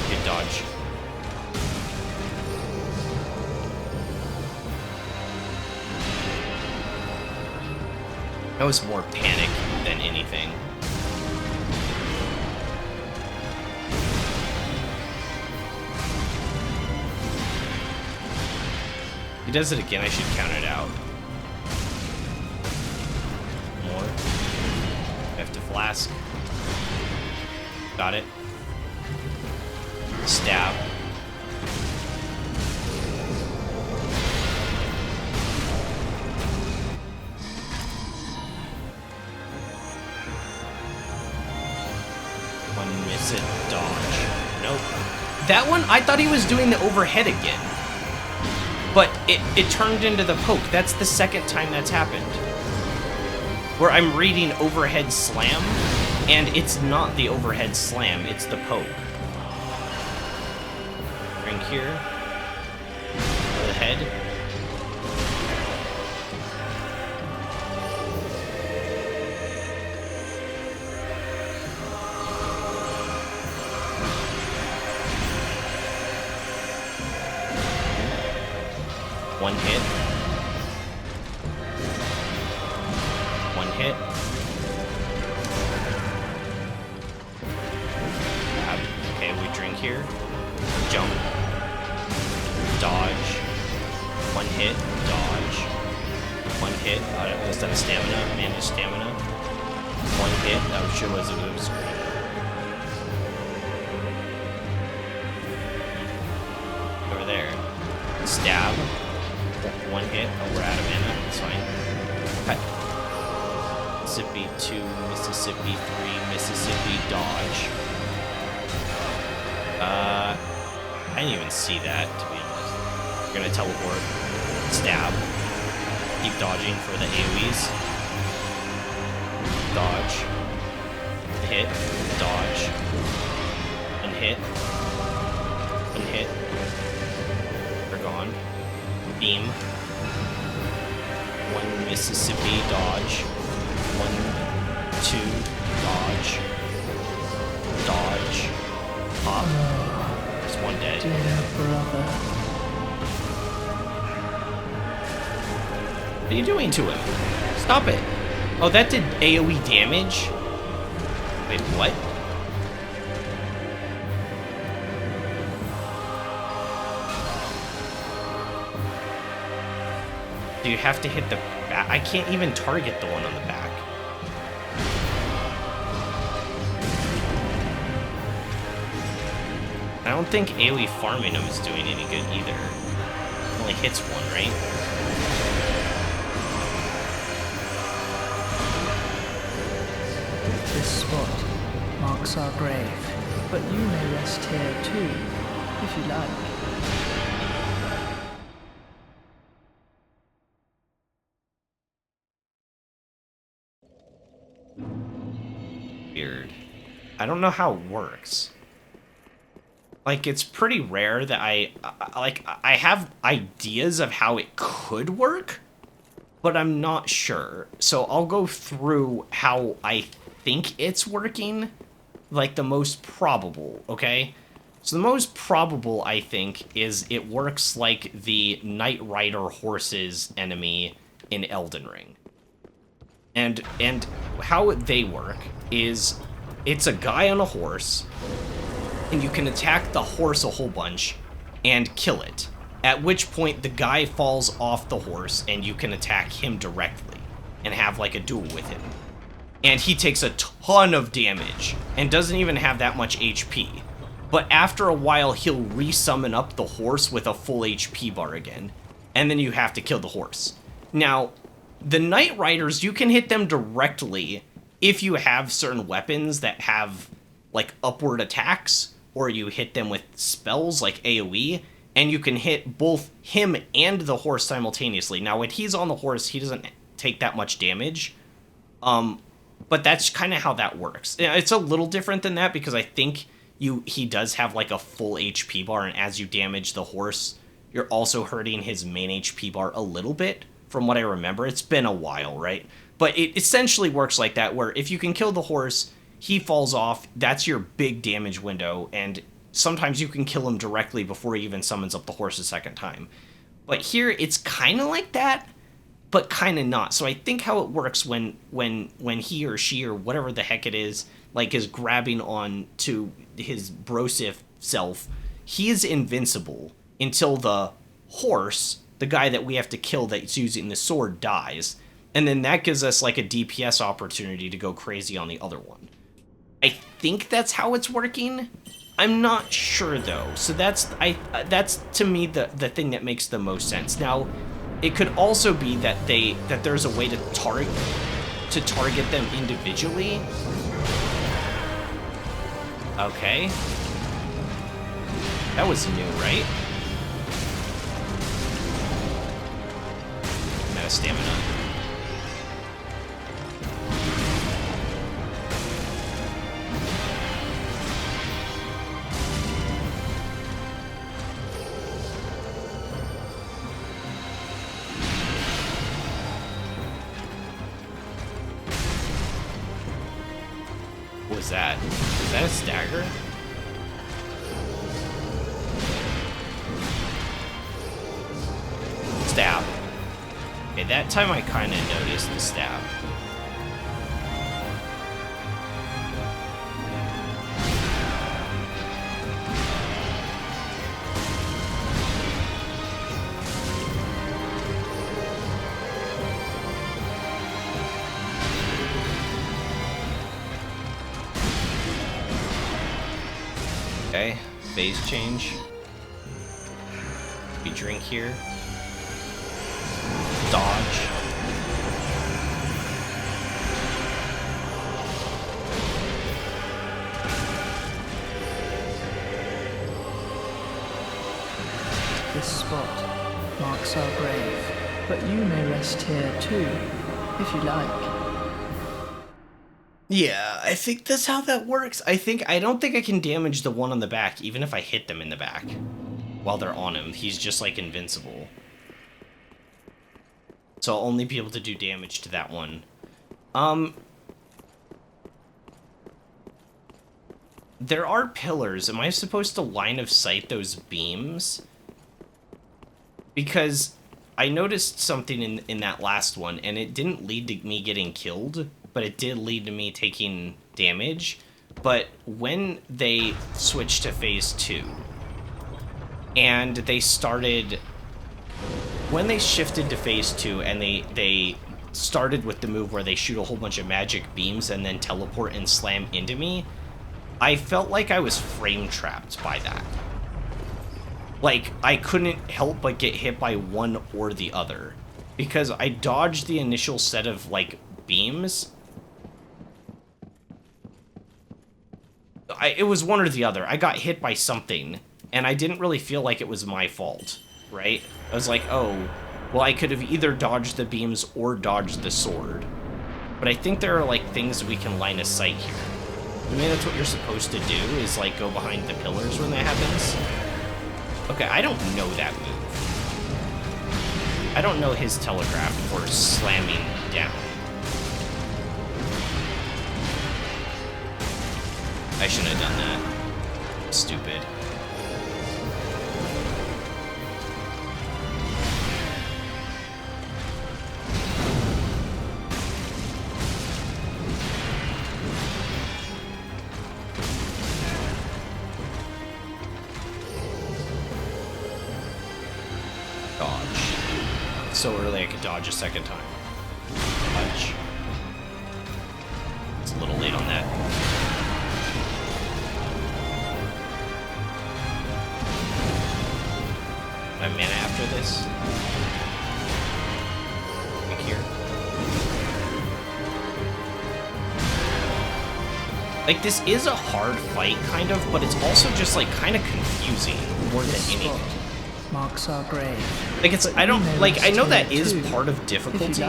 Good dodge. That was more panic than anything. He does it again, I should count it out. More. I have to flask. Got it. Stab. One miss it, dodge. Nope. That one, I thought he was doing the overhead again. But it turned into the poke. That's the second time that's happened. Where I'm reading overhead slam, and it's not the overhead slam, it's the poke. Drink here. For the head. One hit. drink here. Jump. Dodge. One hit. Dodge. One hit. Was that a stamina? Manage stamina. One hit. That sure was a move screen. Over there. Stab. One hit. Oh, we're out of mana. That's fine. Cut. Mississippi 2, Mississippi 3, Mississippi dodge. I didn't even see that, to be honest. We're gonna teleport. Stab. Keep dodging for the AoEs. Dodge. Hit. Dodge. One hit. One hit. They're gone. Beam. One Mississippi dodge. 1, 2, dodge. Dodge. Pop. There's one dead. Dear brother. What are you doing to him? Stop it. Oh, that did AoE damage? Wait, what? Do you have to hit the back? I can't even target the one on the back. I don't think AoE farming him is doing any good either. It only hits one, right? This spot marks our grave, but you may rest here too, if you like. Weird. I don't know how it works. Like, it's pretty rare that I have ideas of how it could work, but I'm not sure. So I'll go through how I think it's working, like the most probable, okay? So the most probable, I think, is it works like the Knight Rider horses enemy in Elden Ring. And how they work is it's a guy on a horse, and you can attack the horse a whole bunch and kill it. At which point the guy falls off the horse and you can attack him directly and have like a duel with him. And he takes a ton of damage and doesn't even have that much HP. But after a while he'll resummon up the horse with a full HP bar again. And then you have to kill the horse. Now, the Knight Riders, you can hit them directly if you have certain weapons that have like upward attacks, or you hit them with spells like AoE, and you can hit both him and the horse simultaneously. Now, when he's on the horse, he doesn't take that much damage, but that's kind of how that works. It's a little different than that, because I think he does have like a full HP bar, and as you damage the horse, you're also hurting his main HP bar a little bit, from what I remember. It's been a while, right? But it essentially works like that, where if you can kill the horse, he falls off, that's your big damage window, and sometimes you can kill him directly before he even summons up the horse a second time. But here, it's kind of like that, but kind of not. So I think how it works when he or she or whatever the heck it is, like, is grabbing on to his brosif self, he is invincible until the horse, the guy that we have to kill that's using the sword, dies. And then that gives us like a DPS opportunity to go crazy on the other one. I think that's how it's working. I'm not sure though. So that's to me the thing that makes the most sense. Now, it could also be that there's a way to target them individually. Okay. That was new, right? Meta stamina. What was that? Was that a stagger? Stab. Okay, that time I kind of noticed the stab. Okay, phase change. We drink here. Dodge. This spot marks our grave, but you may rest here too, if you like. Yeah, I think that's how that works. I don't think I can damage the one on the back, even if I hit them in the back while they're on him. He's just like invincible. So I'll only be able to do damage to that one. There are pillars. Am I supposed to line of sight those beams? Because I noticed something in that last one, and it didn't lead to me getting killed, but it did lead to me taking damage. But when they switched to phase 2, and they started... When they shifted to phase 2, and they started with the move where they shoot a whole bunch of magic beams and then teleport and slam into me, I felt like I was frame trapped by that. Like, I couldn't help but get hit by one or the other. Because I dodged the initial set of, like, beams. It was one or the other. I got hit by something, and I didn't really feel like it was my fault, right? I was like, oh, well, I could have either dodged the beams or dodged the sword. But I think there are, like, things we can line of sight here. I mean, that's what you're supposed to do, is, like, go behind the pillars when that happens. Okay, I don't know that move. I don't know his telegraph for slamming down. I shouldn't have done that. Stupid. So early I could dodge a second time. Dodge. It's a little late on that. My mana after this. Right here. Like, this is a hard fight, kind of, but it's also just, like, kind of confusing more than anything. Marks our grave. Like, it's, I don't, like, I know that is part of difficulty.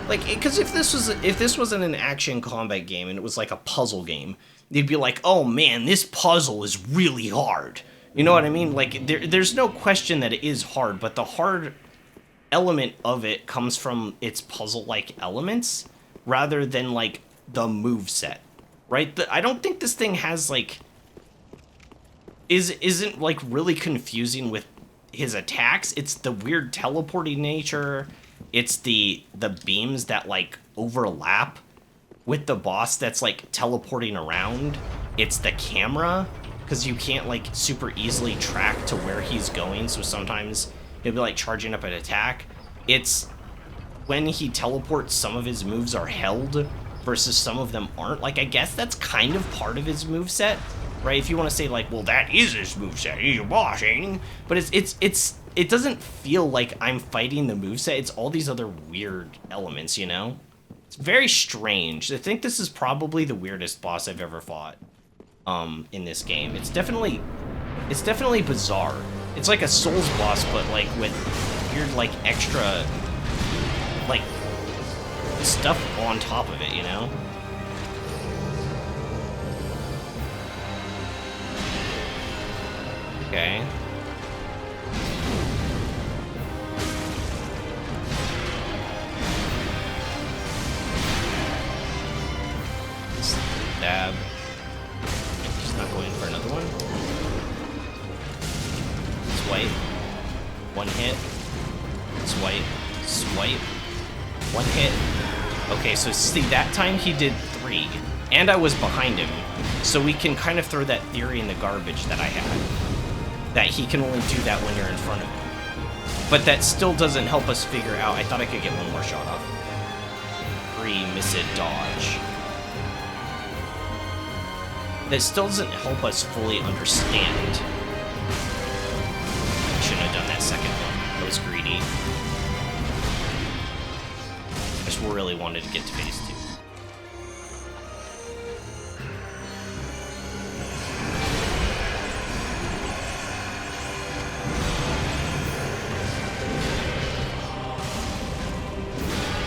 Like, because if this wasn't an action combat game and it was like a puzzle game, they'd be like, oh man, this puzzle is really hard. You know what I mean? Like, there's no question that it is hard, but the hard element of it comes from its puzzle-like elements rather than, like, the moveset, right? I don't think this thing has, like, isn't, like, really confusing with his attacks. It's the weird teleporting nature. It's the beams that, like, overlap with the boss that's, like, teleporting around. It's the camera, because you can't, like, super easily track to where he's going, so sometimes he'll be, like, charging up an attack. It's when he teleports, some of his moves are held versus some of them aren't. Like, I guess that's kind of part of his moveset, right? If you want to say, like, well, that is his moveset, he's a boss, ain't he? But it doesn't feel like I'm fighting the moveset. It's all these other weird elements, you know? It's very strange. I think this is probably the weirdest boss I've ever fought in this game. It's definitely bizarre. It's like a Souls boss, but, like, with weird, like, extra, like, stuff on top of it, you know? Okay. Stab. Just not going for another one. Swipe. One hit. Swipe. Swipe. One hit. Okay, so see, that time he did 3. And I was behind him. So we can kind of throw that theory in the garbage that I had. That he can only do that when you're in front of him. But that still doesn't help us figure out. I thought I could get one more shot off. Pre-miss it dodge. that still doesn't help us fully understand. I shouldn't have done that second one. I was greedy. I just really wanted to get to phase 2.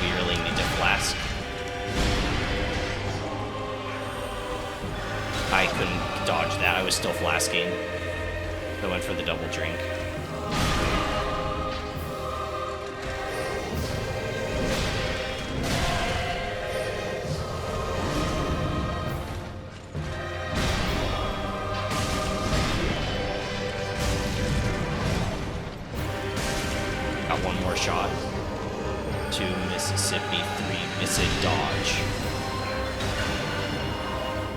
We really need to flask. I couldn't dodge that. I was still flasking. I went for the double drink. Got one more shot. 2 Mississippi, 3 miss it, dodge.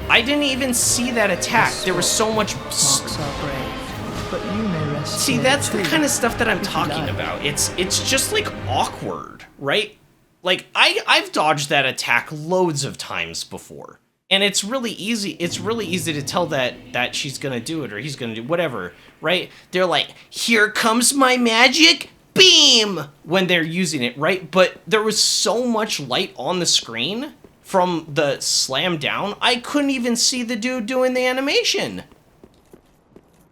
I didn't even see that attack. There was so much. Marks our grave, but you may rest. See, here that's the too, kind of stuff that I'm if you talking like. about. It's just like awkward, right? Like I've dodged that attack loads of times before, and it's really easy. It's really easy to tell that she's gonna do it or he's gonna do whatever, right? They're like, "Here comes my magic beam" when they're using it, right? But there was so much light on the screen from the slam down, I couldn't even see the dude doing the animation.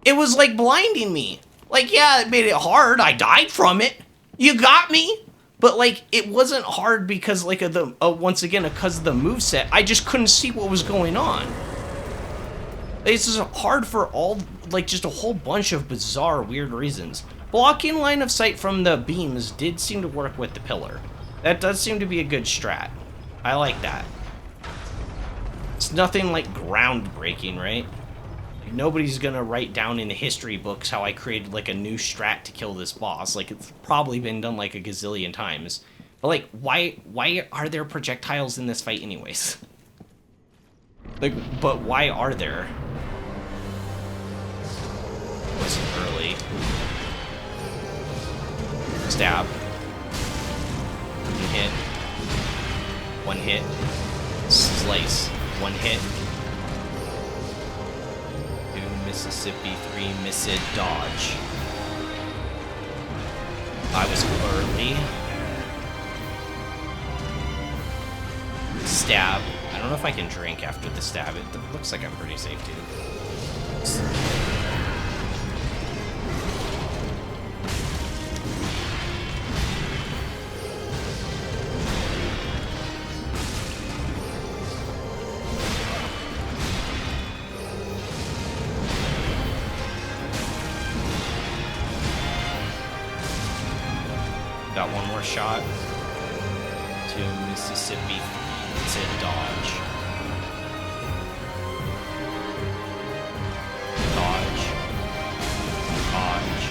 It was like blinding me. Like, yeah, it made it hard. I died from it. You got me. But like, it wasn't hard because like once again, because of the moveset, I just couldn't see what was going on. It's just hard for all, like, just a whole bunch of bizarre, weird reasons. Blocking line of sight from the beams did seem to work with the pillar. That does seem to be a good strat. I like that. It's nothing like groundbreaking, right? Like, nobody's gonna write down in the history books how I created like a new strat to kill this boss. Like, it's probably been done like a gazillion times. But like, why are there projectiles in this fight anyways? Like, but why are there? Wasn't early. Stab. One hit. One hit. Slice. One hit. 2 Mississippi, 3 miss it, dodge. I was early. Stab. I don't know if I can drink after the stab. It looks like I'm pretty safe, too. Got one more shot. 2 Mississippi. It's a dodge. Dodge. Dodge.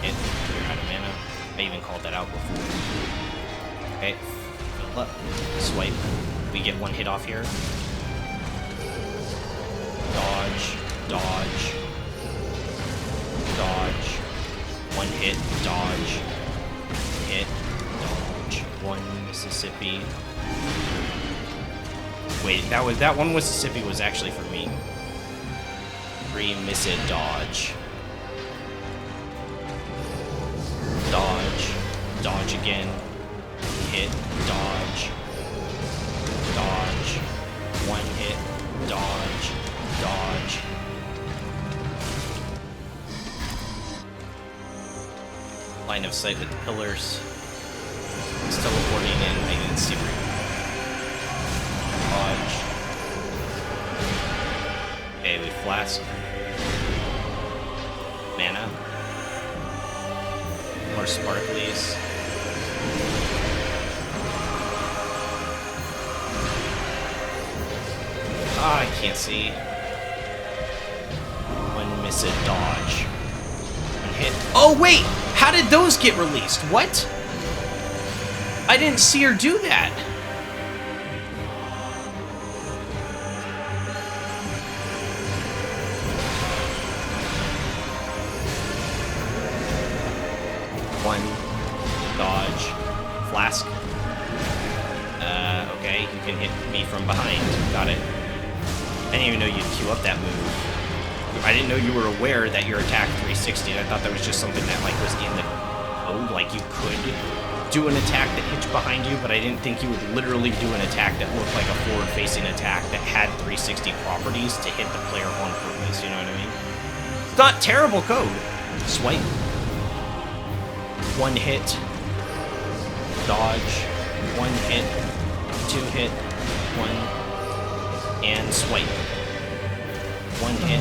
Hit. Clear out of mana. I even called that out before. Okay. Fill up. Swipe. We get one hit off here. Dodge. Dodge. Dodge. One hit. Dodge. Hit. Dodge. 1 Mississippi. Wait, that one Mississippi was actually for me. 3 miss it, dodge. Dodge. Dodge again. Hit. Dodge. Dodge. 1 hit. Dodge. Dodge. Line of sight with the pillars. It's teleporting in. I didn't see where. Dodge. Okay, we flask. Mana. More sparklies. Ah, I can't see. 1 miss it, dodge. 1 hit. Oh, wait! How did those get released? What? I didn't see her do that. One. Dodge. Flask. Okay, you can hit me from behind. Got it. I didn't even know you'd queue up that move. I didn't know you were aware that your attack 360'd. I thought that was just something that like was in the code, like you could do an attack that hits behind you, but I didn't think you would literally do an attack that looked like a forward-facing attack that had 360 properties to hit the player on purpose, you know what I mean? It's not terrible code. Swipe. One hit. Dodge. One hit. Two hit. One. And swipe. One hit.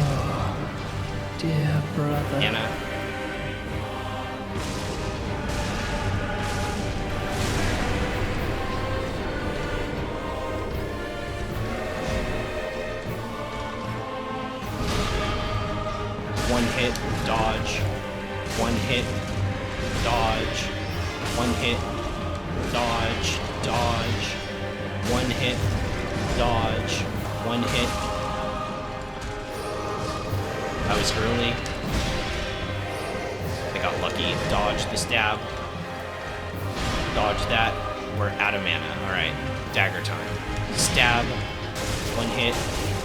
Dear brother. Anna. One hit, dodge. One hit, dodge. One hit, dodge, dodge. One hit, dodge. One hit. I was early. I got lucky. Dodge the stab. Dodge that. We're out of mana. Alright. Dagger time. Stab. One hit.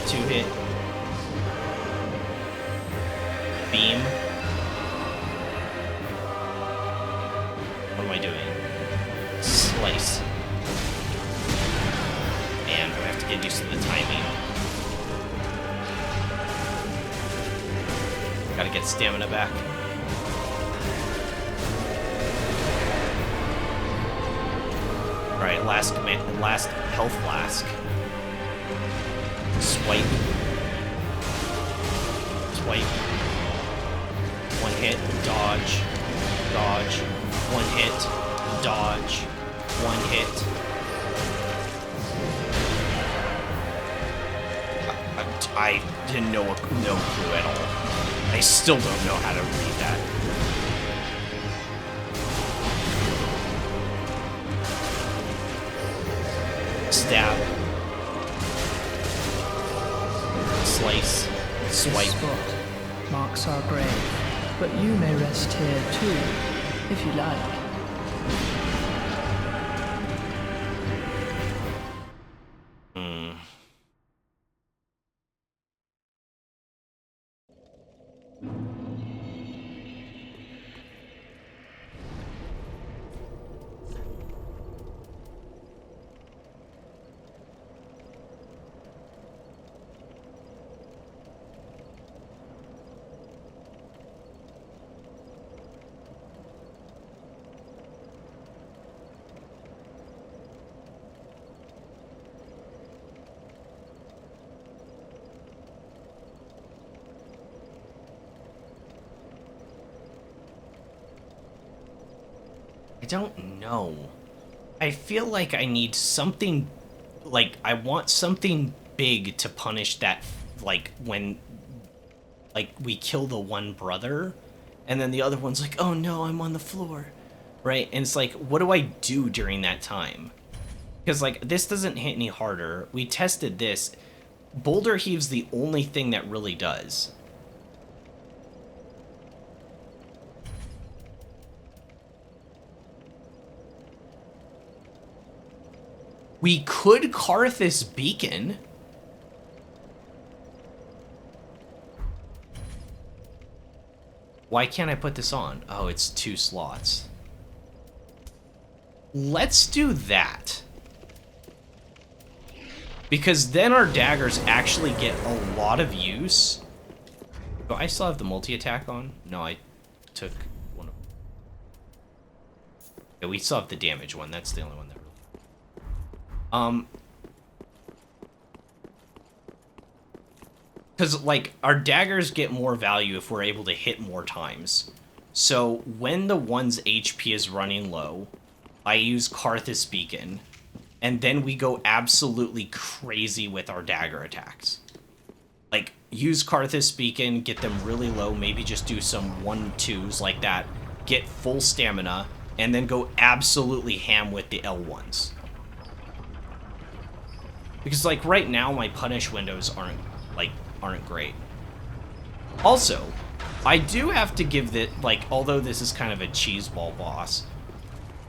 Two hit. Beam. What am I doing? Slice. Man, I have to get used to the timing. Gotta get stamina back. Alright, last health flask. Swipe. Swipe. One hit, dodge, dodge. One hit, dodge. One hit. I didn't know no clue at all. I still don't know how to read that. Stab. Slice. Swipe. This spot marks our grave, but you may rest here too, if you like. I don't know. I feel like I need something, like, I want something big to punish that, like, when, like, we kill the one brother, and then the other one's like, oh no, I'm on the floor, right? And it's like, what do I do during that time? Because, like, this doesn't hit any harder. We tested this. Boulder Heave's the only thing that really does. We could Karthus Beacon. Why can't I put this on? Oh, it's 2 slots. Let's do that. Because then our daggers actually get a lot of use. Do I still have the multi-attack on? No, I took one of them. Yeah, we still have the damage one. That's the only one that really... because, like, our daggers get more value if we're able to hit more times. So, when the one's HP is running low, I use Karthus Beacon, and then we go absolutely crazy with our dagger attacks. Like, use Karthus Beacon, get them really low, maybe just do some 1-2s like that, get full stamina, and then go absolutely ham with the L1s. Because, like, right now, my punish windows aren't great. Also, I do have to give it, like, although this is kind of a cheeseball boss,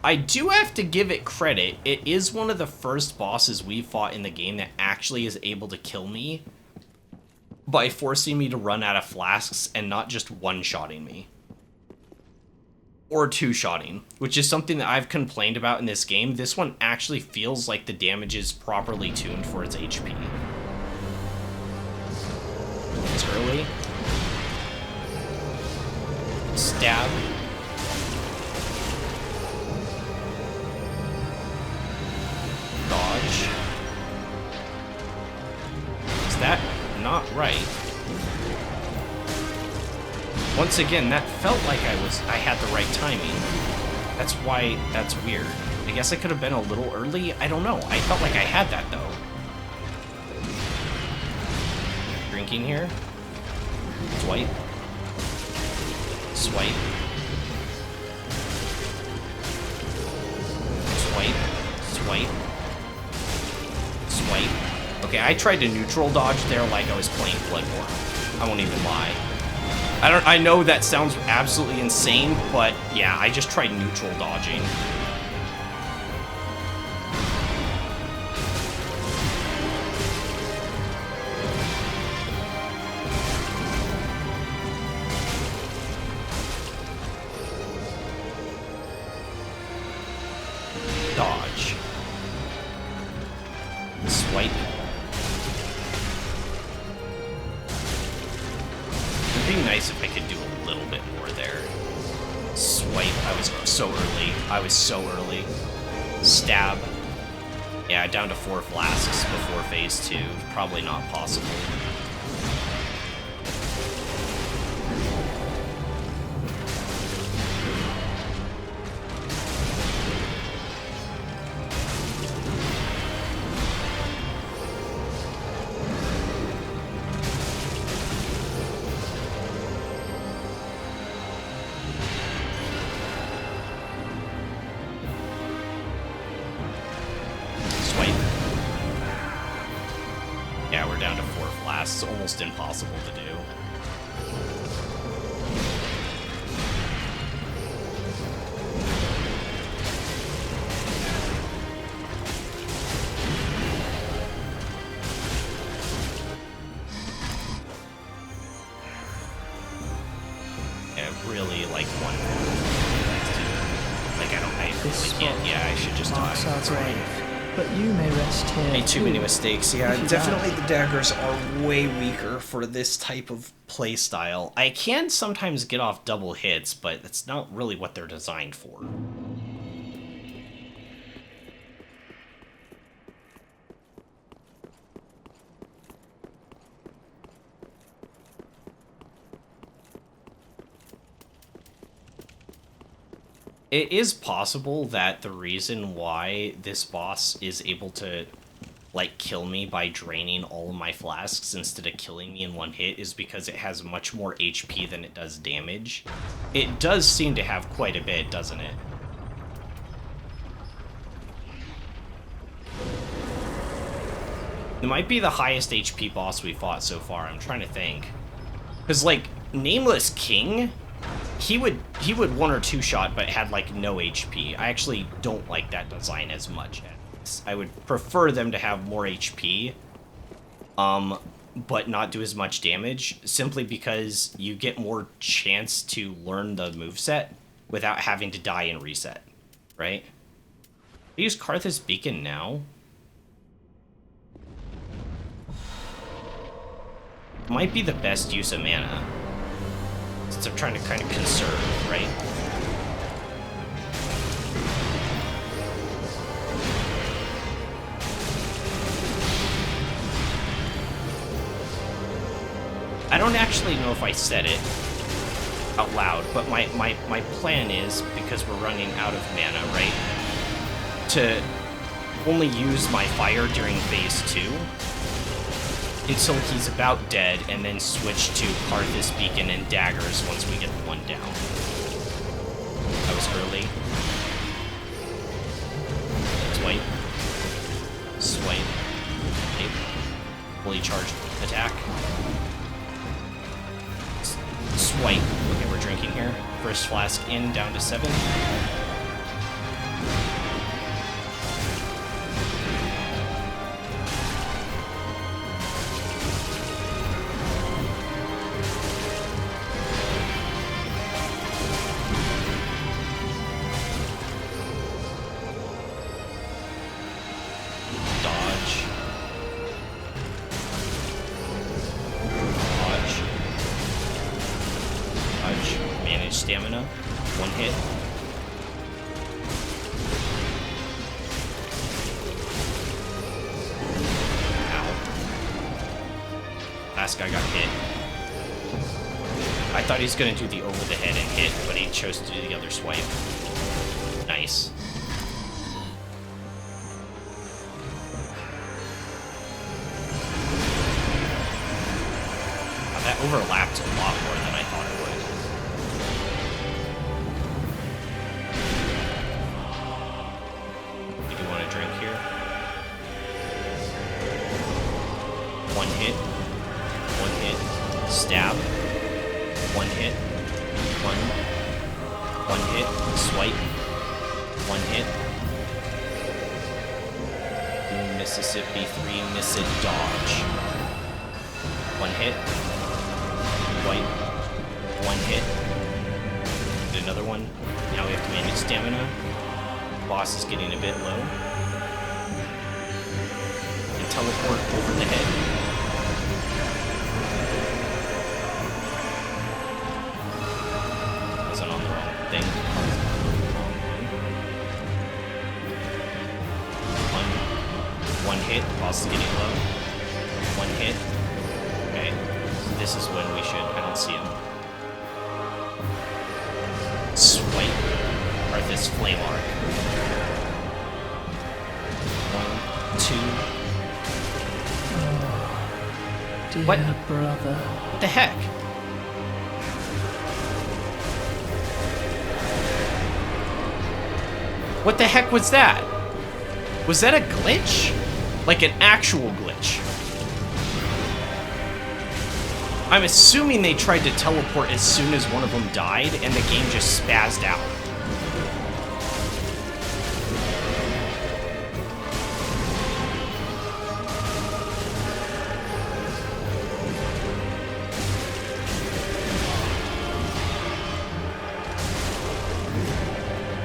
I do have to give it credit. It is one of the first bosses we fought in the game that actually is able to kill me by forcing me to run out of flasks and not just one-shotting me. Or two-shotting, which is something that I've complained about in this game. This one actually feels like the damage is properly tuned for its HP. It's early. Stab. Dodge. Is that not right? Once again, that felt like I had the right timing. That's why that's weird. I guess I could have been a little early. I don't know. I felt like I had that though. Drinking here. Swipe. Swipe. Swipe. Swipe. Swipe. Okay, I tried to neutral dodge there like I was playing Bloodborne. I won't even lie. I know that sounds absolutely insane, but yeah, I just tried neutral dodging. Dodge. Swipe. It'd be nice if I could do a little bit more there. Swipe. I was so early. I was so early. Stab. Yeah, down to 4 flasks before phase 2. Probably not possible. It's almost impossible to do. Yeah, really like one. Like I can't. Yeah, I should just die. But you may rest here. Made too many mistakes. Yeah, definitely the daggers are way weaker for this type of play style. I can sometimes get off double hits, but that's not really what they're designed for. It is possible that the reason why this boss is able to, like, kill me by draining all of my flasks instead of killing me in one hit is because it has much more HP than it does damage. It does seem to have quite a bit, doesn't it? It might be the highest HP boss we fought so far, I'm trying to think. Because, like, Nameless King... He would one or two shot, but had like no HP. I actually don't like that design as much. I would prefer them to have more HP, but not do as much damage, simply because you get more chance to learn the moveset without having to die and reset, right? I use Karthus Beacon now. Might be the best use of mana. Since I'm trying to kind of conserve, right? I don't actually know if I said it out loud, but my plan is, because we're running out of mana, right? To only use my fire during phase 2. Until he's about dead, and then switch to Karthus Beacon and daggers once we get the one down. I was early. Swipe. Swipe. Okay. Fully charged attack. Swipe. Okay, we're drinking here. First flask in, down to 7. Manage stamina. One hit. Ow. Last guy got hit. I thought he was going to do the over the head and hit, but he chose to do the other swipe. Nice. That overlapped a lot more than I thought it would. You do want a drink here? One hit. One hit. Stab. One hit. One hit. Swipe. One hit. Mississippi 3, miss it, dodge. One hit. White. One hit. Did another one. Now we have to manage stamina. Boss is getting a bit low. And teleport over the head. Wasn't on the wrong thing. One hit. Boss is getting low. One hit. Okay. This is when we should. I don't see him. Swipe. Arthas Flame Arc. 1, 2. Dear What? brother. What the heck? What the heck was that? Was that a glitch? Like an actual glitch? I'm assuming they tried to teleport as soon as one of them died, and the game just spazzed out.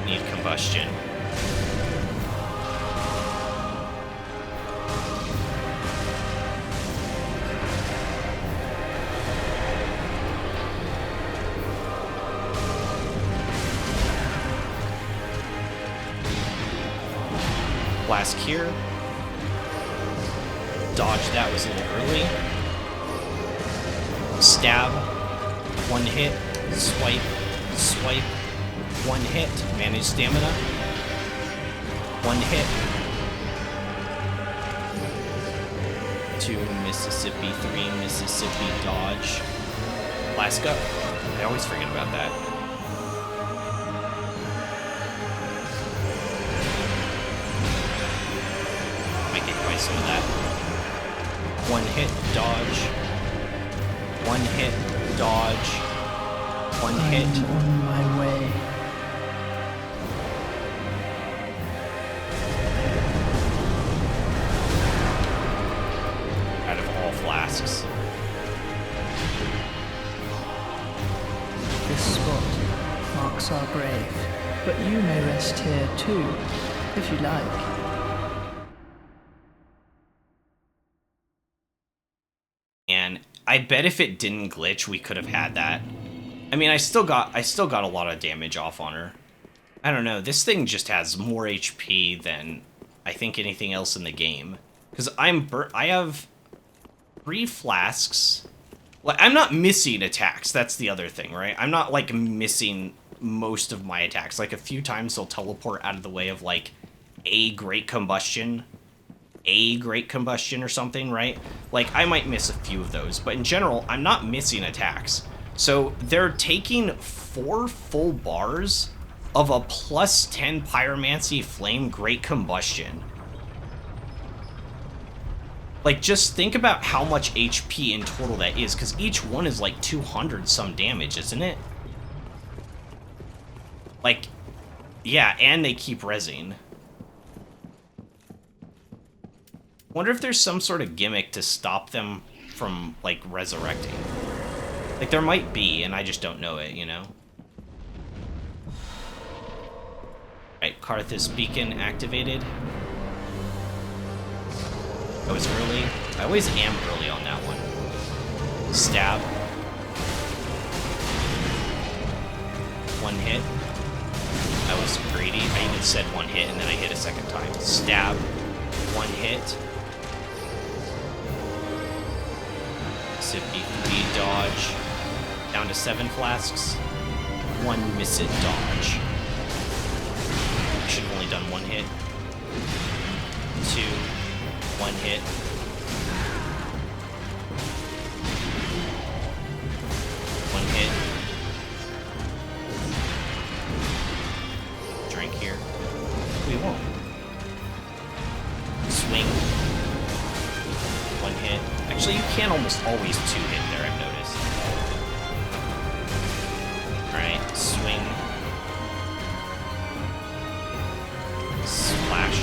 Need combustion. Flask here. Dodge that was a little early. Stab. One hit. Swipe. Swipe. One hit. Manage stamina. One hit. 2 Mississippi. 3 Mississippi. Dodge. Flask up. I always forget about that. Some of that. One hit, dodge. One hit, dodge. One hit. I'm on my way. Out of all flasks. This spot marks our grave, but you may rest here too, if you like. And I bet if it didn't glitch, we could have had that. I mean, I still got a lot of damage off on her. I don't know. This thing just has more HP than I think anything else in the game. Because I have 3 flasks. Like, I'm not missing attacks. That's the other thing, right? I'm not like missing most of my attacks. Like a few times they'll teleport out of the way of like a great combustion or something, right? Like, I might miss a few of those, but in general, I'm not missing attacks. So they're taking 4 full bars of a plus 10 Pyromancy Flame Great Combustion. Like, just think about how much HP in total that is, because each one is like 200 some damage, isn't it? Like, yeah, and they keep rezzing. Wonder if there's some sort of gimmick to stop them from, like, resurrecting. Like, there might be, and I just don't know it, you know? Alright, Karthus Beacon activated. I was early. I always am early on that one. Stab. said one hit, and then I hit a second time. Stab, one hit. Sippy 3 dodge. Down to 7 flasks. 1 miss it dodge. I should have only done 1 hit. 2, 1 hit. Hit. Drink here. We won't. Swing. 1 hit. Actually, you can almost always 2 hit there, I've noticed. Alright, swing. Splash.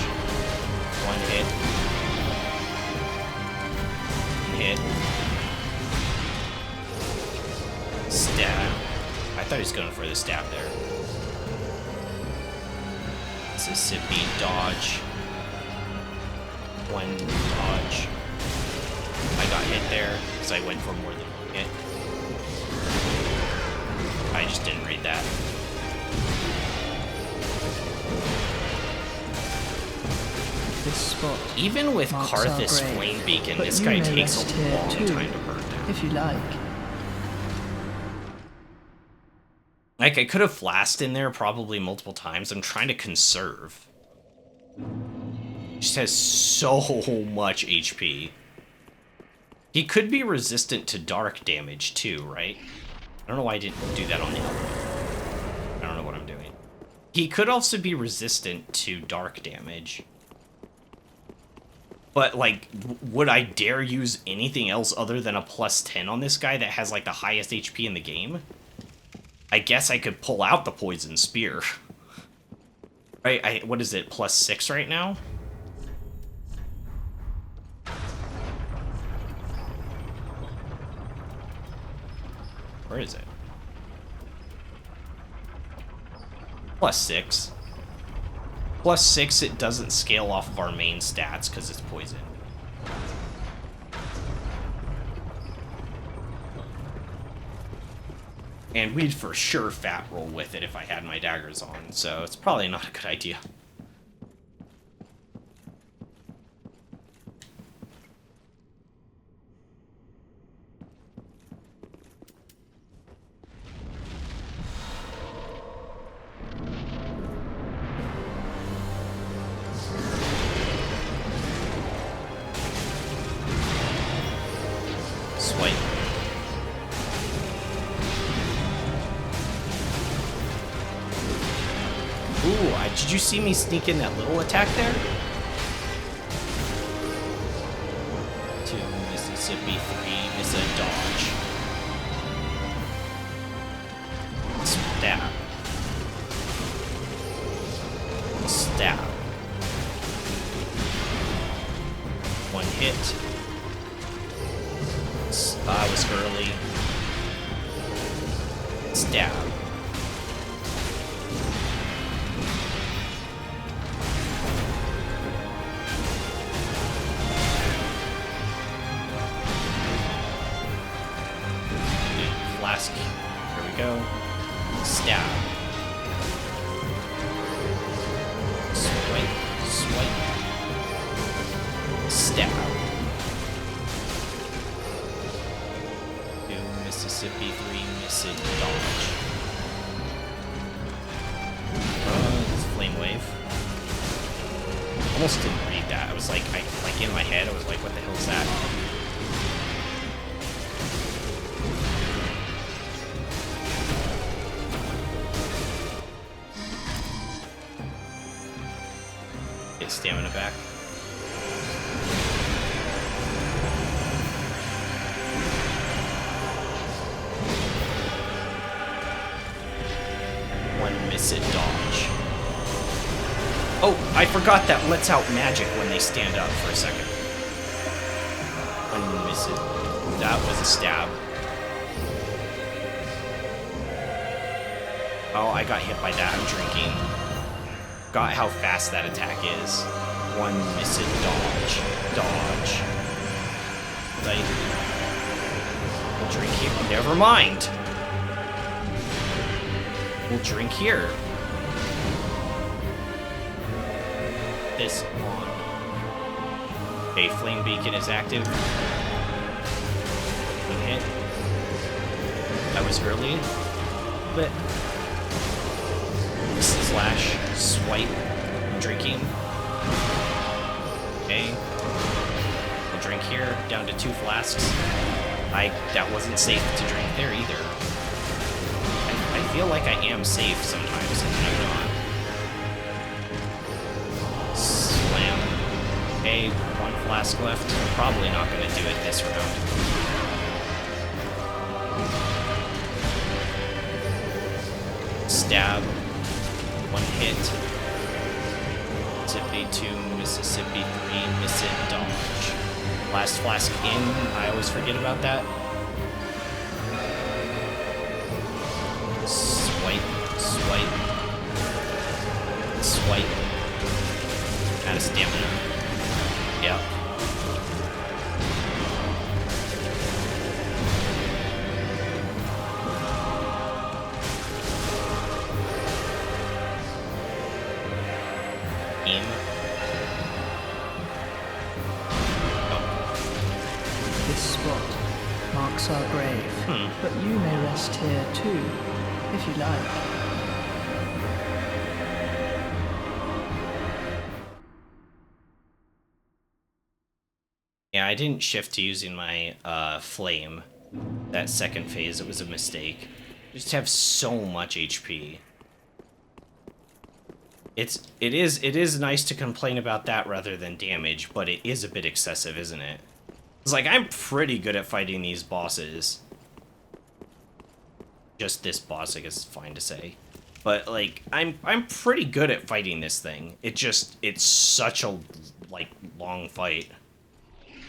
1 hit. 1 hit. Stab. I thought he was going for the stab there. Mississippi dodge. 1 dodge. I got hit there because I went for more than 1 hit. I just didn't read that. This spot. Even with marks Karthus our grave, Flame Beacon, but this you guy may takes rest a here long too, time to burn down. if you like. Like, I could have flashed in there probably multiple times. I'm trying to conserve. He just has so much HP. He could be resistant to dark damage too, right? I don't know why I didn't do that on the elemental. I don't know what I'm doing. He could also be resistant to dark damage. But, like, would I dare use anything else other than a +10 on this guy that has, like, the highest HP in the game? I guess I could pull out the Poison Spear. Right, what is it, +6 right now? Where is it? +6. +6, it doesn't scale off of our main stats because it's poison. And we'd for sure fat roll with it if I had my daggers on, so it's probably not a good idea. Swipe. Ooh, did you see me sneak in that little attack there? 2 Mississippi, 3 miss a dodge. Stab. Stab. 1 hit. I was early. Stab. Flask. Here we go. Stab. Swipe. Swipe. Stab. 2 Mississippi, 3 miss it, dodge. It's Flame Wave. Almost didn't read that. I was like, in my head, I was like, what the hell is that? Get stamina back. Miss it dodge. Oh, I forgot that lets out magic when they stand up for a second. Miss it. That was a stab. Oh, I got hit by that. I'm drinking. Got how fast that attack is. 1 miss it dodge. Dodge. Right. We'll drink here. Never mind. We'll drink here. this on. Okay, flame beacon is active. One hit. That was early, but slash, swipe, drinking. Okay. I'll drink here, down to 2 flasks. That wasn't safe to drink there either. I feel like I am safe sometimes, and I'm not. Slam. Okay, 1 flask left. Probably not gonna do it this round. Stab. 1 hit. Mississippi 2, Mississippi 3, miss it, dodge. Last flask in, I always forget about that. Swipe, swipe, swipe. Out of stamina. Yep. In. This spot marks our grave, but you may rest here too, if you like. Yeah, I didn't shift to using my flame. That second phase, it was a mistake. I just have so much HP. It is nice to complain about that rather than damage, but it is a bit excessive, isn't it? It's like, I'm pretty good at fighting these bosses. Just this boss, I guess is fine to say. But, like, I'm pretty good at fighting this thing. It's such a, like, long fight.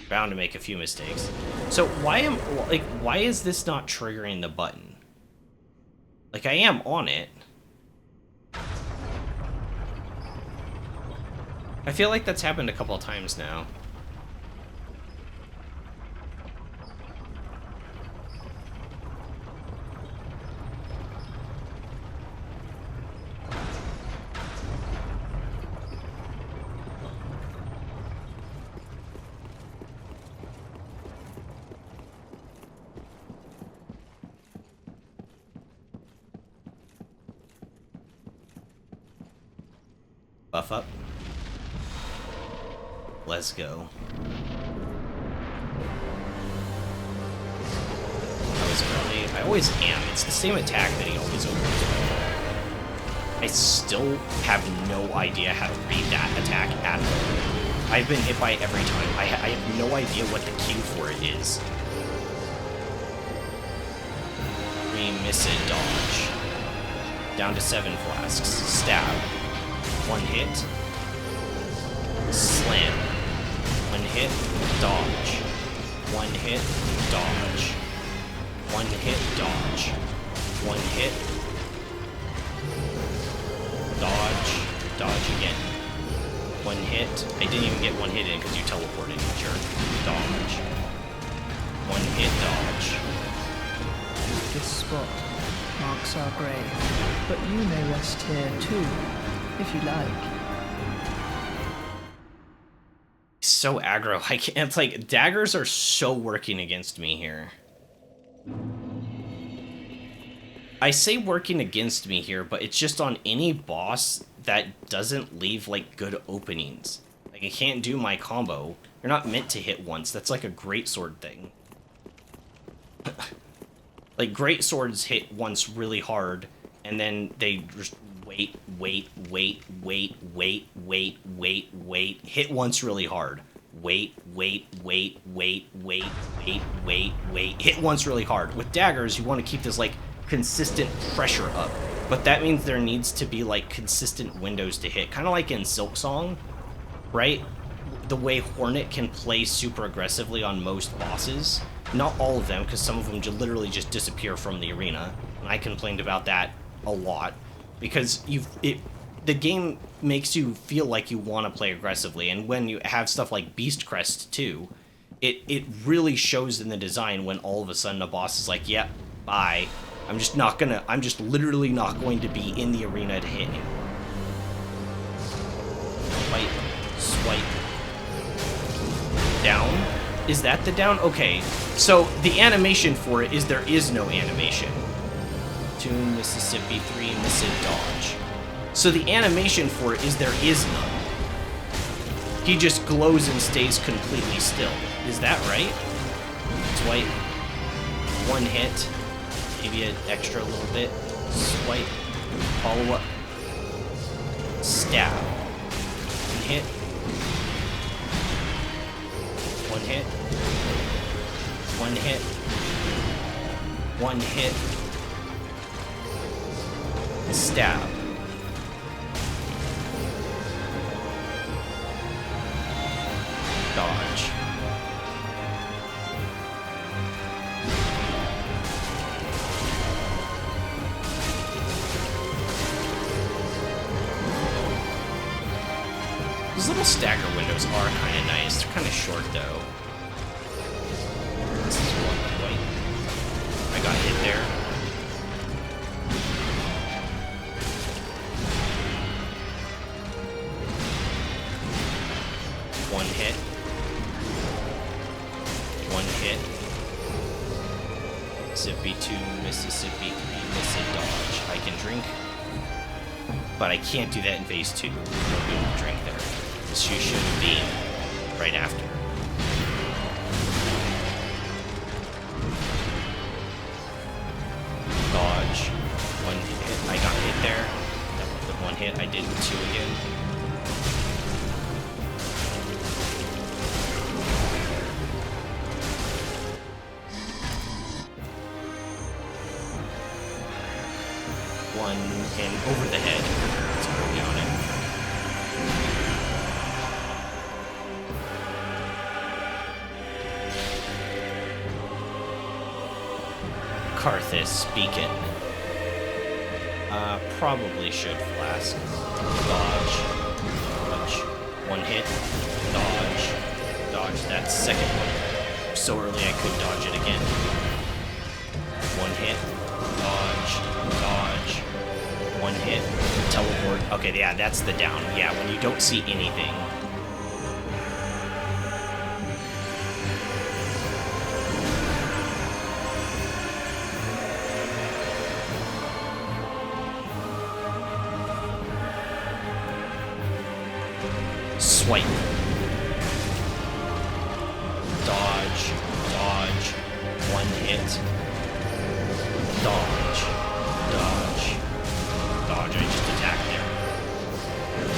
Bound to make a few mistakes. So, why is this not triggering the button? Like, I am on it. I feel like that's happened a couple of times now. Buff up. Let's go. I was early. I always am. It's the same attack that he always opens with. I still have no idea how to read that attack at all. I've been hit by it every time. I have no idea what the cue for it is. Miss it, dodge. Down to 7 flasks. Stab. 1 hit. Slam. 1 hit. Dodge. 1 hit. Dodge. 1 hit. Dodge. 1 hit. Dodge. Dodge again. 1 hit. I didn't even get 1 hit in because you teleported, you jerk. Dodge. 1 hit. Dodge. This spot marks our grave, but you may rest here too, if you like. So aggro. I can't. It's like daggers are so working against me here. I say working against me here, but it's just on any boss that doesn't leave like good openings. Like I can't do my combo. You're not meant to hit once. That's like a great sword thing. Like, great swords hit once really hard, and then they just wait, hit once really hard. Wait, hit once really hard. With daggers, you want to keep this, like, consistent pressure up. But that means there needs to be, like, consistent windows to hit. Kind of like in Silksong, right? The way Hornet can play super aggressively on most bosses. Not all of them, because some of them literally just disappear from the arena. And I complained about that a lot. Because the game makes you feel like you want to play aggressively. And when you have stuff like Beast Crest, too, it really shows in the design when all of a sudden a boss is like, yep, bye. I'm just literally not going to be in the arena to hit you. Fight. Swipe. Down? Is that the down? Okay, so the animation for it is there is no animation. 2, Mississippi, 3, miss it, dodge. So the animation for it is there is none. He just glows and stays completely still. Is that right? Swipe. 1 hit. Maybe an extra a little bit. Swipe. Follow up. Stab. 1 hit. 1 hit. 1 hit. 1 hit. Stab. Dodge. Those little stagger windows are kind of nice. They're kind of short, though. This is one white. I got hit there. One hit. 1 hit. Mississippi 2, Mississippi 3, miss it, dodge. I can drink, but I can't do that in phase 2. No good drink there. This should be right after. Dodge. 1 hit. I got hit there. That was the 1 hit. I did with 2 again. And over the head. Let's go down it. Karthus Beacon. Probably should flask. Dodge. Dodge. 1 hit. Dodge. Dodge. That's second one. So early I could dodge it again. 1 hit. Dodge. Dodge. 1 hit, teleport. Okay, yeah, that's the down. Yeah, when you don't see anything. Swipe. Dodge. Dodge. 1 hit. Dodge. Dodge. Dodge, I just attacked there.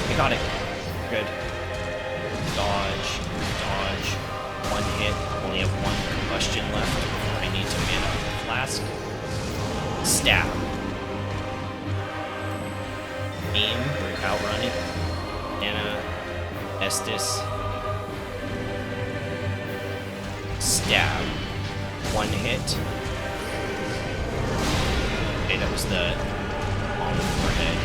I got it. Good. Dodge. Dodge. 1 hit. Only have 1 combustion left before I need to mana up the flask. Stab. Aim. Outrun it. Anna. Estus. Stab. 1 hit. Okay, that was the on the forehead.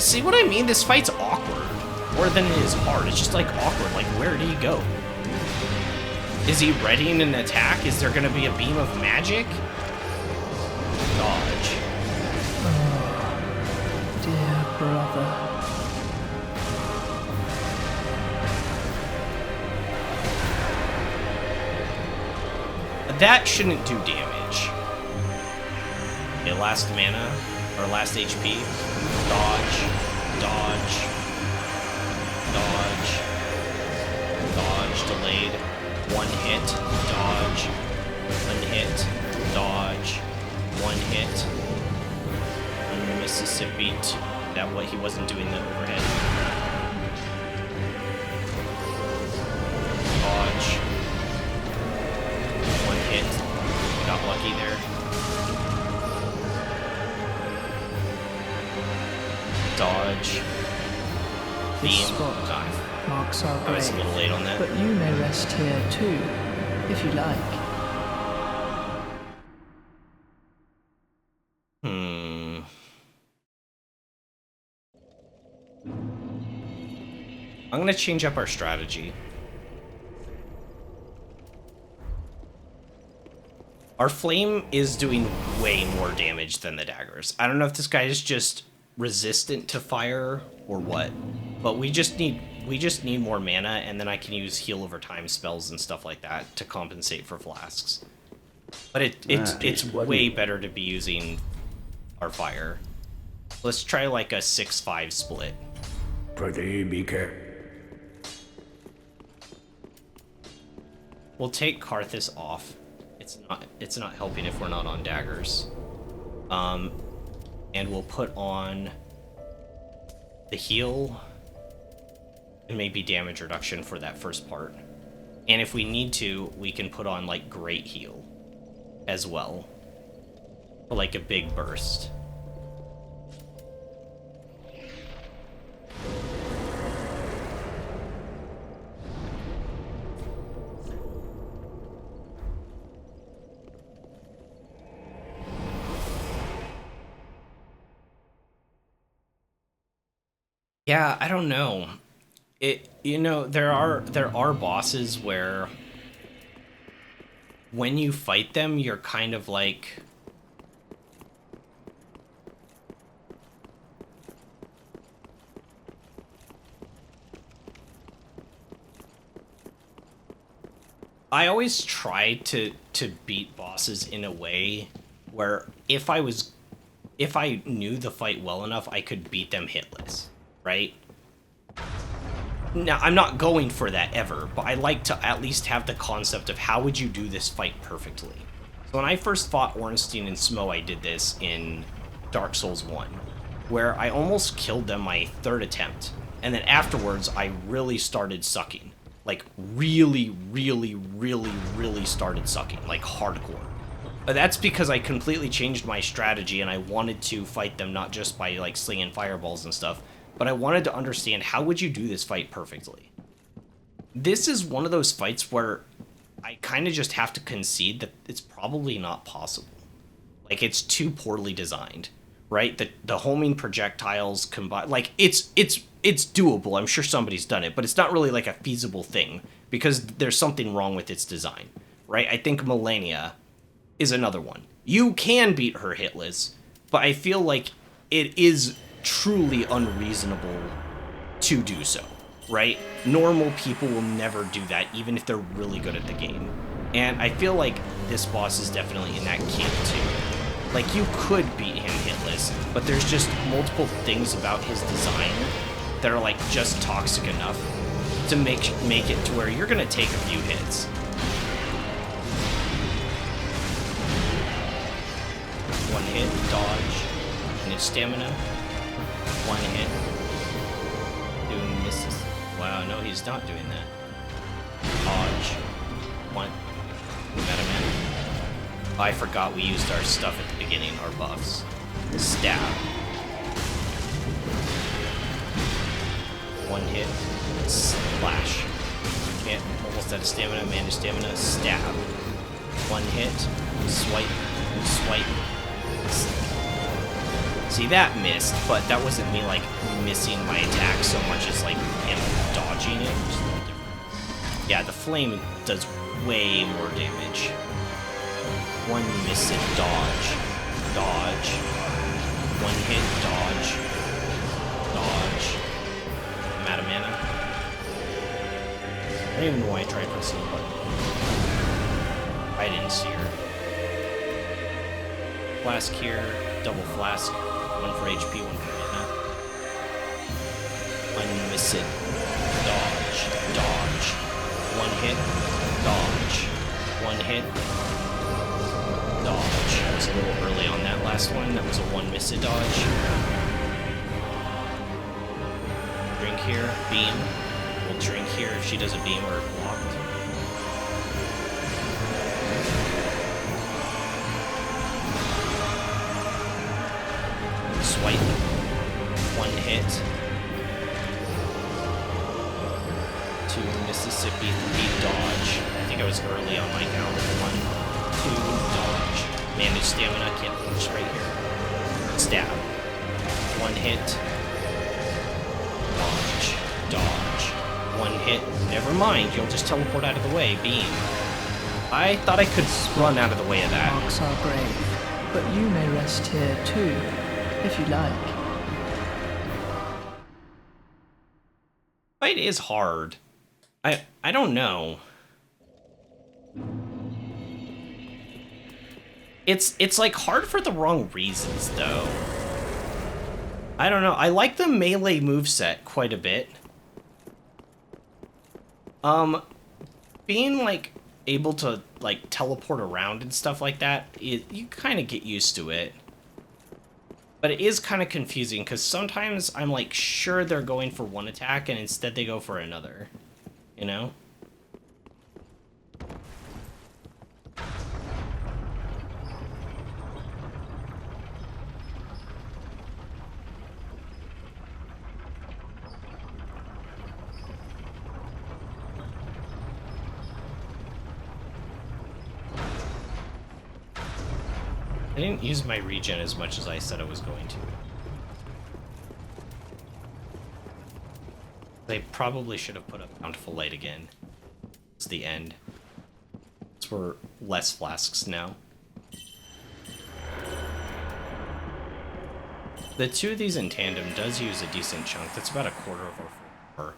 See what I mean? This fight's awkward. More than it is hard. It's just like awkward. Like, where did he go? Is he readying an attack? Is there gonna be a beam of magic? Dodge. Dear brother. That shouldn't do damage. Okay, last mana, or last HP. Dodge, dodge, dodge, dodge, delayed. 1 hit, dodge, 1 hit, dodge, 1 hit. Mississippi, that what he wasn't doing the overhead. Dodge. 1 hit. Got lucky there. Dodge. This Beam. spot marks our I was a grave, little late on that. but you may rest here too, if you like. I'm gonna change up our strategy. Our flame is doing way more damage than the daggers. I don't know if this guy is just resistant to fire or what, but we just need more mana, and then I can use heal over time spells and stuff like that to compensate for flasks. But it's way better to be using our fire. Let's try like a 6-5 split. Prithee, be careful. We'll take Karthus off. It's not helping if we're not on daggers. And we'll put on the heal and maybe damage reduction for that first part. And if we need to, we can put on like great heal as well. For like a big burst. Yeah, I don't know. There are bosses where when you fight them, you're kind of like I always try to beat bosses in a way where if I knew the fight well enough, I could beat them hitless. Right? Now, I'm not going for that ever, but I like to at least have the concept of how would you do this fight perfectly. So when I first fought Ornstein and Smo, I did this in Dark Souls 1, where I almost killed them my third attempt, and then afterwards I really started sucking. Like, really, really, really, really started sucking, like hardcore. But that's because I completely changed my strategy, and I wanted to fight them not just by, like, slinging fireballs and stuff, but I wanted to understand how would you do this fight perfectly. This is one of those fights where I kind of just have to concede that it's probably not possible. Like, it's too poorly designed, right? The homing projectiles combined, like, it's doable. I'm sure somebody's done it, but it's not really like a feasible thing because there's something wrong with its design, right? I think Melania is another one. You can beat her hitless, but I feel like it is truly unreasonable to do so, right? Normal people will never do that, even if they're really good at the game. And I feel like this boss is definitely in that camp too. Like, you could beat him hitless, but there's just multiple things about his design that are like just toxic enough to make it to where you're gonna take a few hits. One hit, dodge, and his stamina. One hit. Doing misses. Wow, no, he's not doing that. Dodge. One. Meta Man. Oh, I forgot we used our stuff at the beginning, our buffs. Stab. One hit. Splash. Can't. Almost out of stamina. Man of stamina. Stab. One hit. Swipe. Swipe. See, that missed, but that wasn't me, like, missing my attack so much as, like, him dodging it, which is a little different. Yeah, the flame does way more damage. One miss it, dodge. Dodge. One hit, dodge. Dodge. I'm out of mana. I don't even know why I tried pressing the button. I didn't see her. Flask here, double flask. One for HP, one for mana. Unmissed. Dodge. Dodge. One hit. Dodge. One hit. Dodge. I was a little early on that last one. That was a one missed dodge. Drink here. Beam. We'll drink here if she does a beam or blocked. Swipe. One hit. Two Mississippi. Three dodge. I think I was early on my count. One, two, dodge. Manage stamina. Can't punch right here. Stab. One hit. Dodge. Dodge. One hit. Never mind. You'll just teleport out of the way. Beam. I thought I could run out of the way of that. Marks our grave, but you may rest here too, if you like. Fight is hard. I don't know. It's like hard for the wrong reasons though. I don't know. I like the melee moveset quite a bit. Being like able to like teleport around and stuff like that, you kind of get used to it. But it is kind of confusing because sometimes I'm like sure they're going for one attack and instead they go for another. You know? I didn't use my regen as much as I said I was going to. They probably should have put up Bountiful Light again. It's the end. So we're less flasks now. The two of these in tandem does use a decent chunk. That's about a quarter of our full.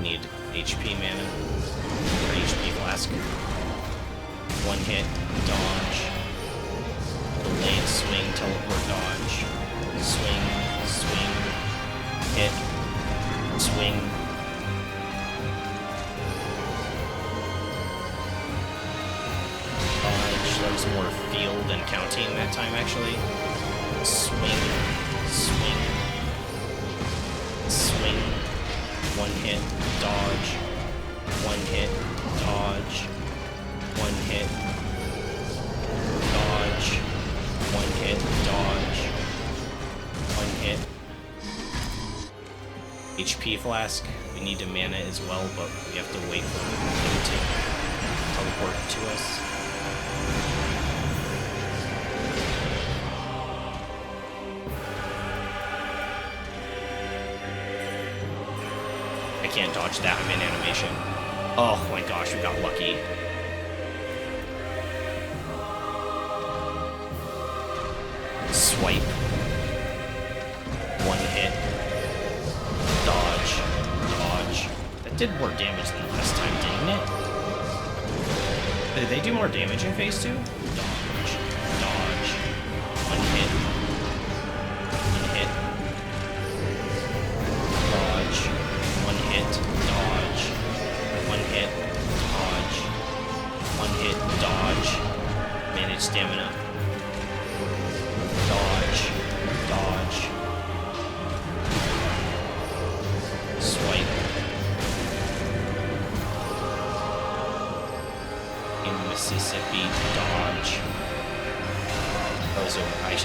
Need HP mana or HP flask. One hit, dodge. Delayed swing, teleport, dodge. Swing, swing, hit, swing. Dodge. That was more field than counting that time actually. Swing, swing, swing. One hit, dodge. One hit, dodge. One hit, dodge. One hit, dodge. One hit. HP flask. We need to mana as well, but we have to wait for him to teleport to us. Can't dodge that, I'm in animation. Oh my gosh, we got lucky. Swipe. One hit. Dodge. Dodge. That did more damage than last time, didn't it? Did they do more damage in phase 2? Dodge. Dodge. One hit. One hit. Dodge. One hit, dodge. One hit, dodge. One hit, dodge. Manage stamina. Dodge. Dodge. Swipe. In Mississippi, dodge.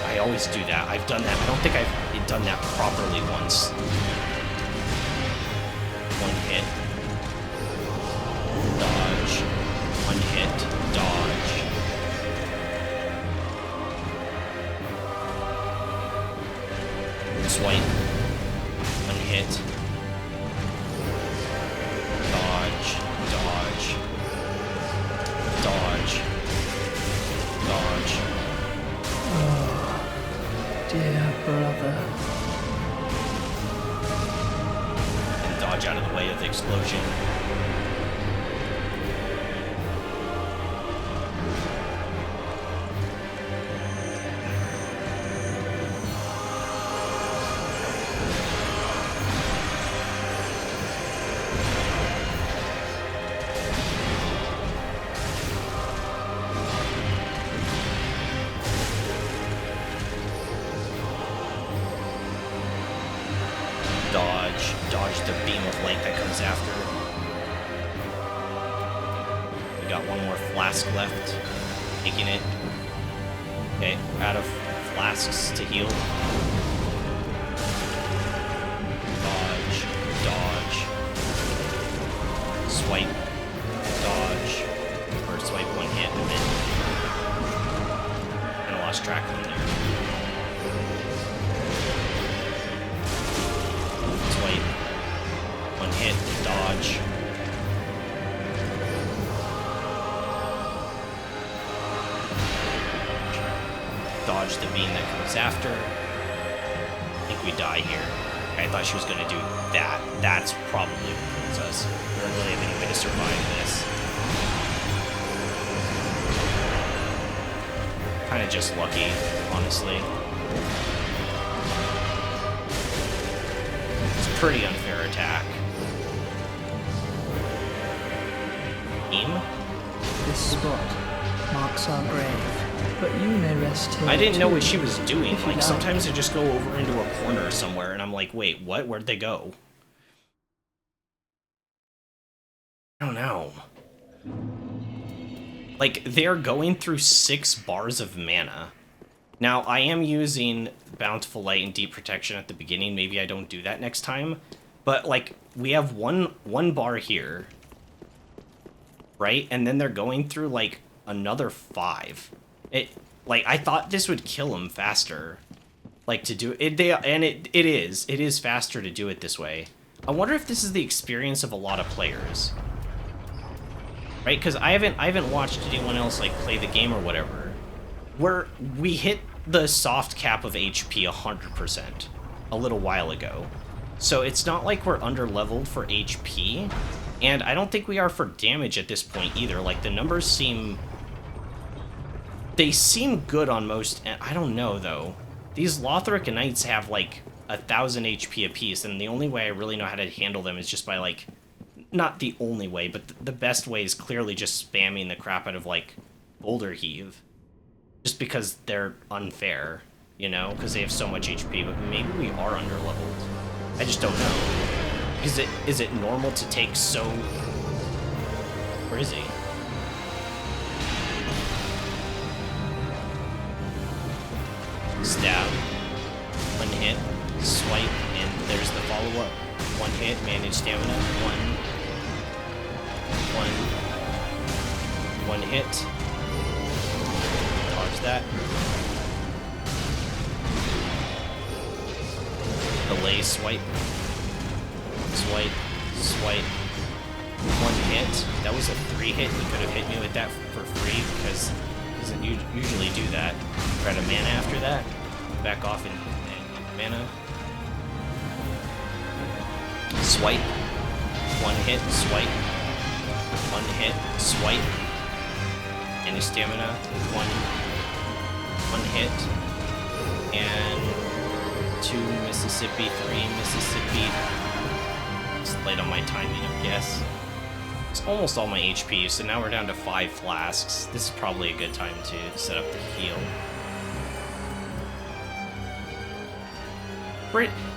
I always do that. I've done that. I don't think I've done that properly once. One hit, dodge, one hit, dodge. Swipe, one hit, dodge, dodge, dodge, dodge. Oh, dear brother. Dodge out of the way of the explosion. Dodge the beam of light that comes after. We got one more flask left. Taking it. Okay, out of flasks to heal. Dodge. Dodge. Swipe. Dodge. Or swipe one hit and then... And I lost track from there. Swipe. One hit. Dodge. Dodge the beam that comes after. I think we die here. I thought she was going to do that. That's probably what kills us. We don't really have any way to survive this. Kind of just lucky, honestly. It's a pretty unfair attack. Beam? This spot marks our grave. But you may rest here. I didn't know too, what she was doing. if you Like, like. sometimes they just go over into a corner somewhere, and I'm like, wait, what? Where'd they go? I don't know. Like, they're going through 6 bars of mana. Now, I am using Bountiful Light and Deep Protection at the beginning. Maybe I don't do that next time. But, like, we have one bar here. Right? And then they're going through, like, another 5. Like, I thought this would kill him faster. Like, to do it, it is faster to do it this way. I wonder if this is the experience of a lot of players. Right? Because I haven't watched anyone else, like, play the game or whatever. Where we hit the soft cap of HP 100% a little while ago. So it's not like we're under-leveled for HP. And I don't think we are for damage at this point either. Like, the numbers seem... They seem good on most... I don't know, though. These Lothric Knights have, like, 1,000 HP apiece, and the only way I really know how to handle them is just by, like... Not the only way, but the best way is clearly just spamming the crap out of, like, Boulder Heave. Just because they're unfair, you know? Because they have so much HP, but maybe we are underleveled. I just don't know. Is it normal to take so... Where is he? Stab, one hit, swipe, and there's the follow-up. One hit, manage stamina, one hit. Dodge that. Delay swipe. Swipe, swipe. One hit. That was a 3 hit. He could have hit me with that for free because he doesn't usually do that. Try to mana after that. Back off and mana. Swipe. One hit, swipe. One hit, swipe. Any stamina. One hit. And 2 Mississippi, 3 Mississippi. It's late on my timing, I guess. It's almost all my HP, so now we're down to 5 flasks. This is probably a good time to set up the heal.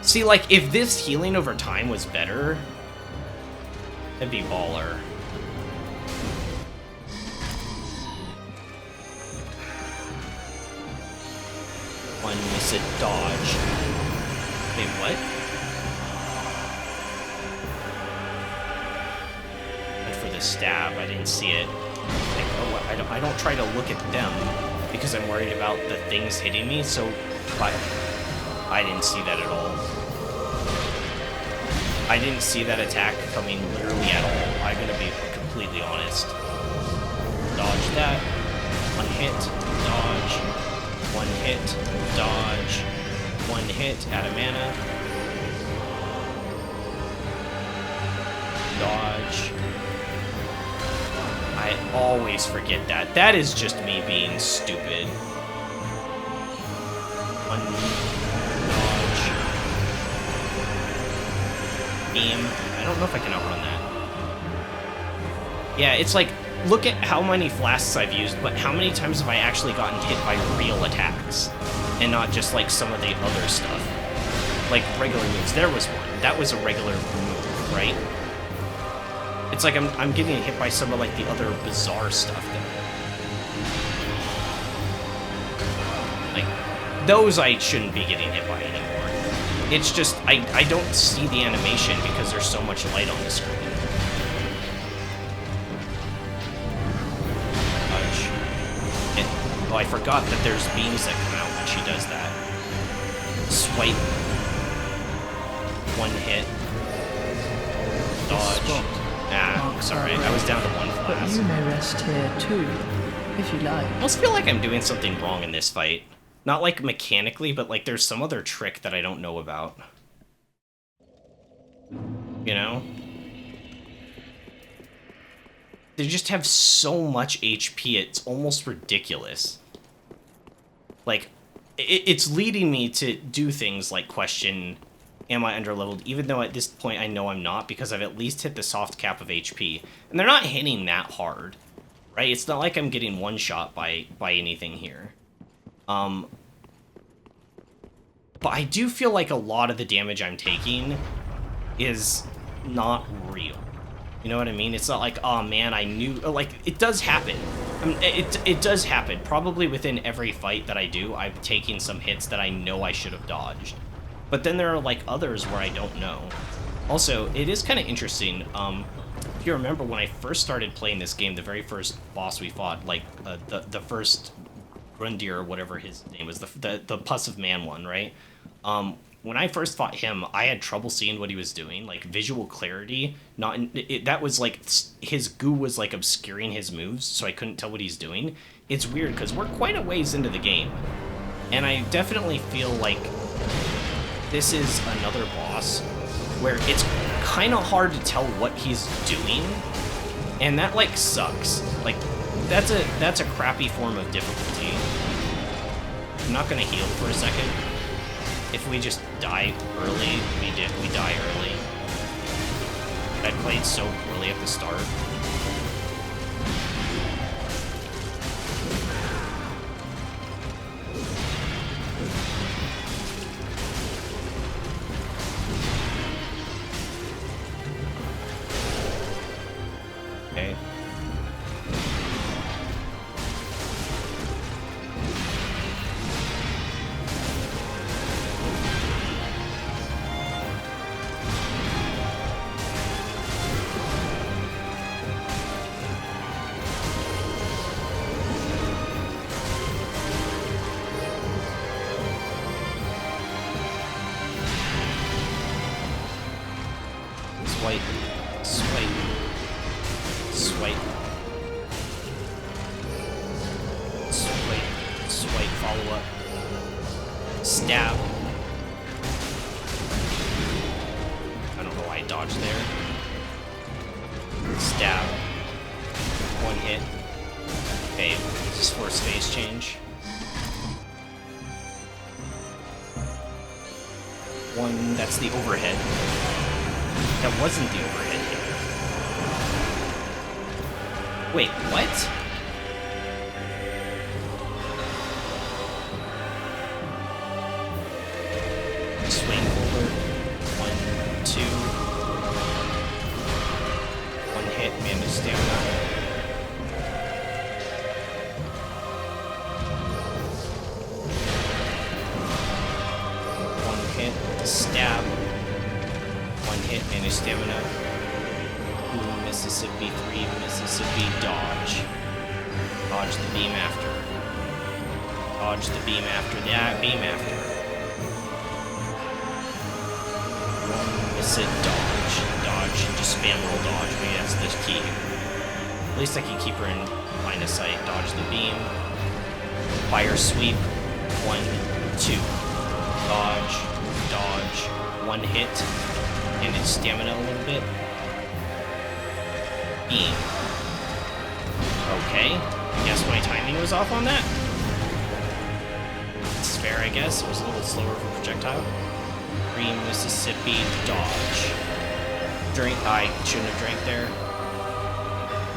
See, like, if this healing over time was better, that'd be baller. One miss it, dodge. Wait, what? Went for the stab, I didn't see it. Like, oh, I don't try to look at them because I'm worried about the things hitting me, so I didn't see that at all. I didn't see that attack coming literally at all. I'm gonna be completely honest. Dodge that. One hit, dodge. One hit, dodge. One hit, out of mana. Dodge. I always forget that. That is just me being stupid. One dodge. Beam. I don't know if I can outrun that. Yeah, it's like, look at how many flasks I've used, but how many times have I actually gotten hit by real attacks? And not just like some of the other stuff. Like regular moves. There was one. that was a regular move, right? It's like I'm getting hit by some of like the other bizarre stuff that like those I shouldn't be getting hit by anymore. It's just I don't see the animation because there's so much light on the screen. Oh, I forgot that there's beams that come out when she does that. Swipe. One hit. Dodge. Ah, sorry. I was down to one But class. you may rest here too, if you like. I almost feel like I'm doing something wrong in this fight. Not like mechanically, but like there's some other trick that I don't know about. You know? They just have so much HP, it's almost ridiculous. Like, it's leading me to do things like question, am I underleveled? Even though at this point I know I'm not, because I've at least hit the soft cap of HP. And they're not hitting that hard, right? It's not like I'm getting one shot by anything here. But I do feel like a lot of the damage I'm taking is not real. You know what I mean? It's not like, oh man, I knew, like, it does happen. I mean, it does happen. Probably within every fight that I do, I'm taking some hits that I know I should have dodged. But then there are, like, others where I don't know. Also, it is kind of interesting. If you remember when I first started playing this game, the very first boss we fought, like, the first Grundir or whatever his name was, the Pus of Man one, right? When I first fought him, I had trouble seeing what he was doing, like visual clarity. That was like his goo was like obscuring his moves, so I couldn't tell what he's doing. It's weird because we're quite a ways into the game, and I definitely feel like this is another boss where it's kind of hard to tell what he's doing, and that like sucks. Like that's a crappy form of difficulty. I'm not gonna heal for a second. If we just die early, we die early. I played so poorly at the start. Okay. Swipe, swipe, swipe, swipe, swipe, follow up, stab. I don't know why I dodged there. Stab. One hit. Okay, just force phase change. One, that's the overhead. That wasn't the overhead hit. Wait, what? Swing forward. 1, 2. One hit, man, just stamina. One hit, stab. One hit, manage stamina. Ooh, Mississippi 3, Mississippi, dodge. Dodge the beam after. Dodge the beam after that, beam after. One, miss it, dodge. Dodge, and just spam roll dodge. Maybe that's the key. At least I can keep her in line of sight. Dodge the beam. Fire sweep. 1, 2. Dodge. Dodge. One hit. And its stamina a little bit. Beam. Okay. I guess my timing was off on that. It's fair, I guess. It was a little slower for projectile. Green Mississippi, dodge. Drink. I shouldn't have drank there.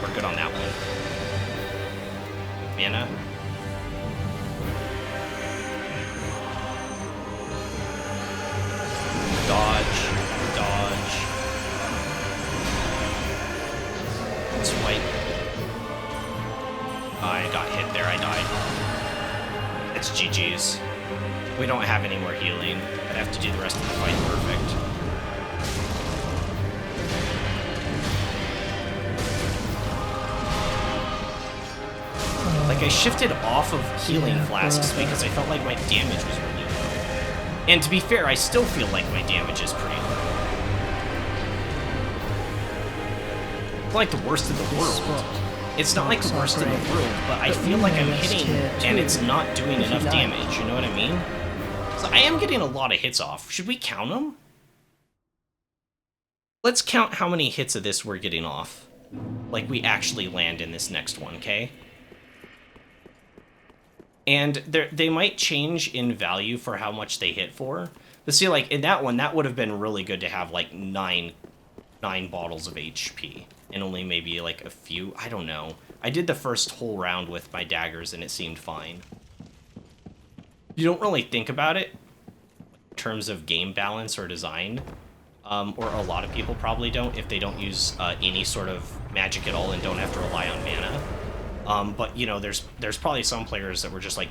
We're good on that one. Mana. Dodge. Just GG's. We don't have any more healing. I'd have to do the rest of the fight perfect. Like, I shifted off of healing flasks because I felt like my damage was really low. And to be fair, I still feel like my damage is pretty low. It's like the worst in the world. It's not like the worst in the world, but I feel like I'm hitting and it's not doing enough damage, you know what I mean? So I am getting a lot of hits off. Should we count them? Let's count how many hits of this we're getting off. Like, we actually land in this next one, okay? And they might change in value for how much they hit for. But see, like, in that one, that would have been really good to have, like, nine bottles of HP. And only maybe, like, a few. I don't know. I did the first whole round with my daggers, and it seemed fine. You don't really think about it in terms of game balance or design. Or a lot of people probably don't if they don't use any sort of magic at all and don't have to rely on mana. But, you know, there's probably some players that were just like,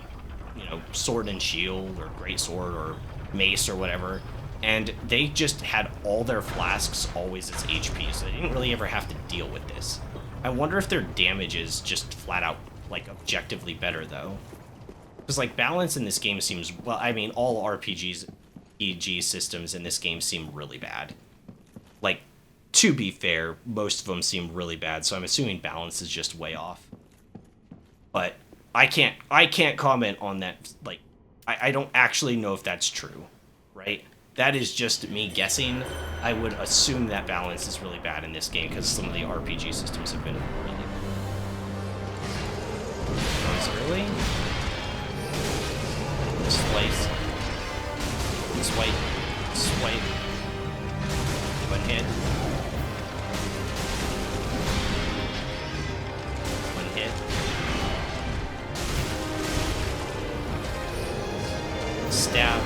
you know, sword and shield or greatsword or mace or whatever, and they just had all their flasks always as HP, so they didn't really ever have to deal with this. I wonder if their damage is just flat out, like, objectively better, though. Because, like, balance in this game seems, well, I mean, all RPG systems in this game seem really bad. Like, to be fair, most of them seem really bad, so I'm assuming balance is just way off. But I can't comment on that. Like, I don't actually know if that's true, right? That is just me guessing. I would assume that balance is really bad in this game because some of the RPG systems have been really goes early. Slice. Swipe. Swipe. One hit. One hit. Stab.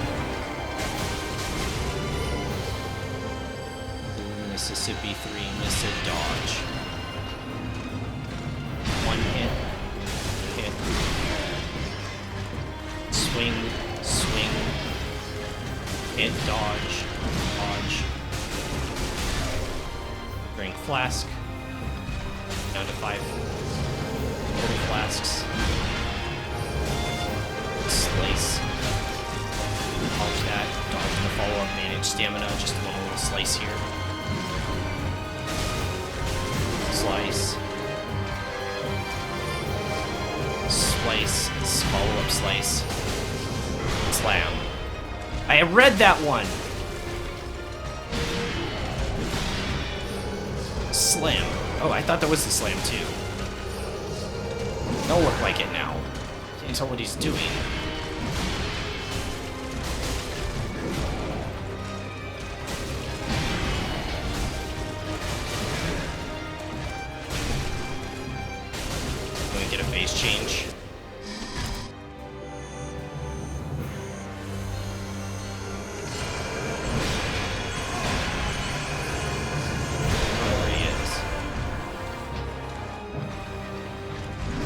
Mississippi 3, miss a dodge. One hit. Hit. Swing. Swing. Hit. Dodge. Dodge. Drink flask. Down to 5 total flasks. Slice. Dodge that. Dodge the follow-up. Manage stamina. Just one little slice here. Slice. Slice. Follow-up slice. Slam. I read that one! Slam. Oh, I thought that was the slam too. Don't look like it now. Can't tell what he's doing. Get a phase change. There he is.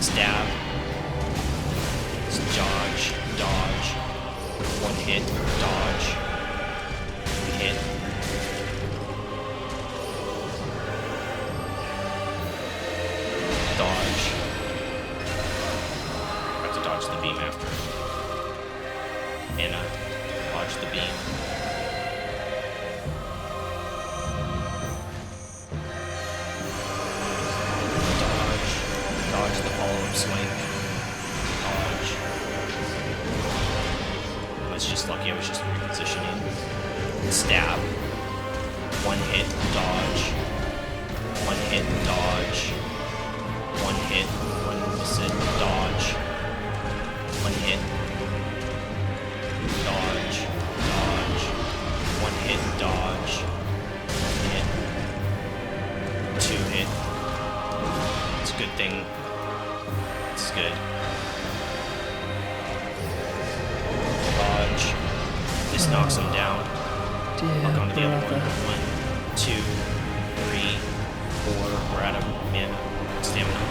Stab. Dodge. Dodge. One hit. Dodge. Hit. Dodge. Dodge the beam after. Anna, dodge the beam. Dodge. Dodge the follow-up swing. Dodge. I was just lucky I was just repositioning. Stab. One hit, dodge. One hit, dodge. One hit, one miss it, dodge. One hit. Dodge. Dodge. One hit. Dodge. One hit. Two hit. It's a good thing. It's good. Dodge. This knocks him down. I'll go to the other one. 1, 2, 3, 4. We're out of mana. Stamina.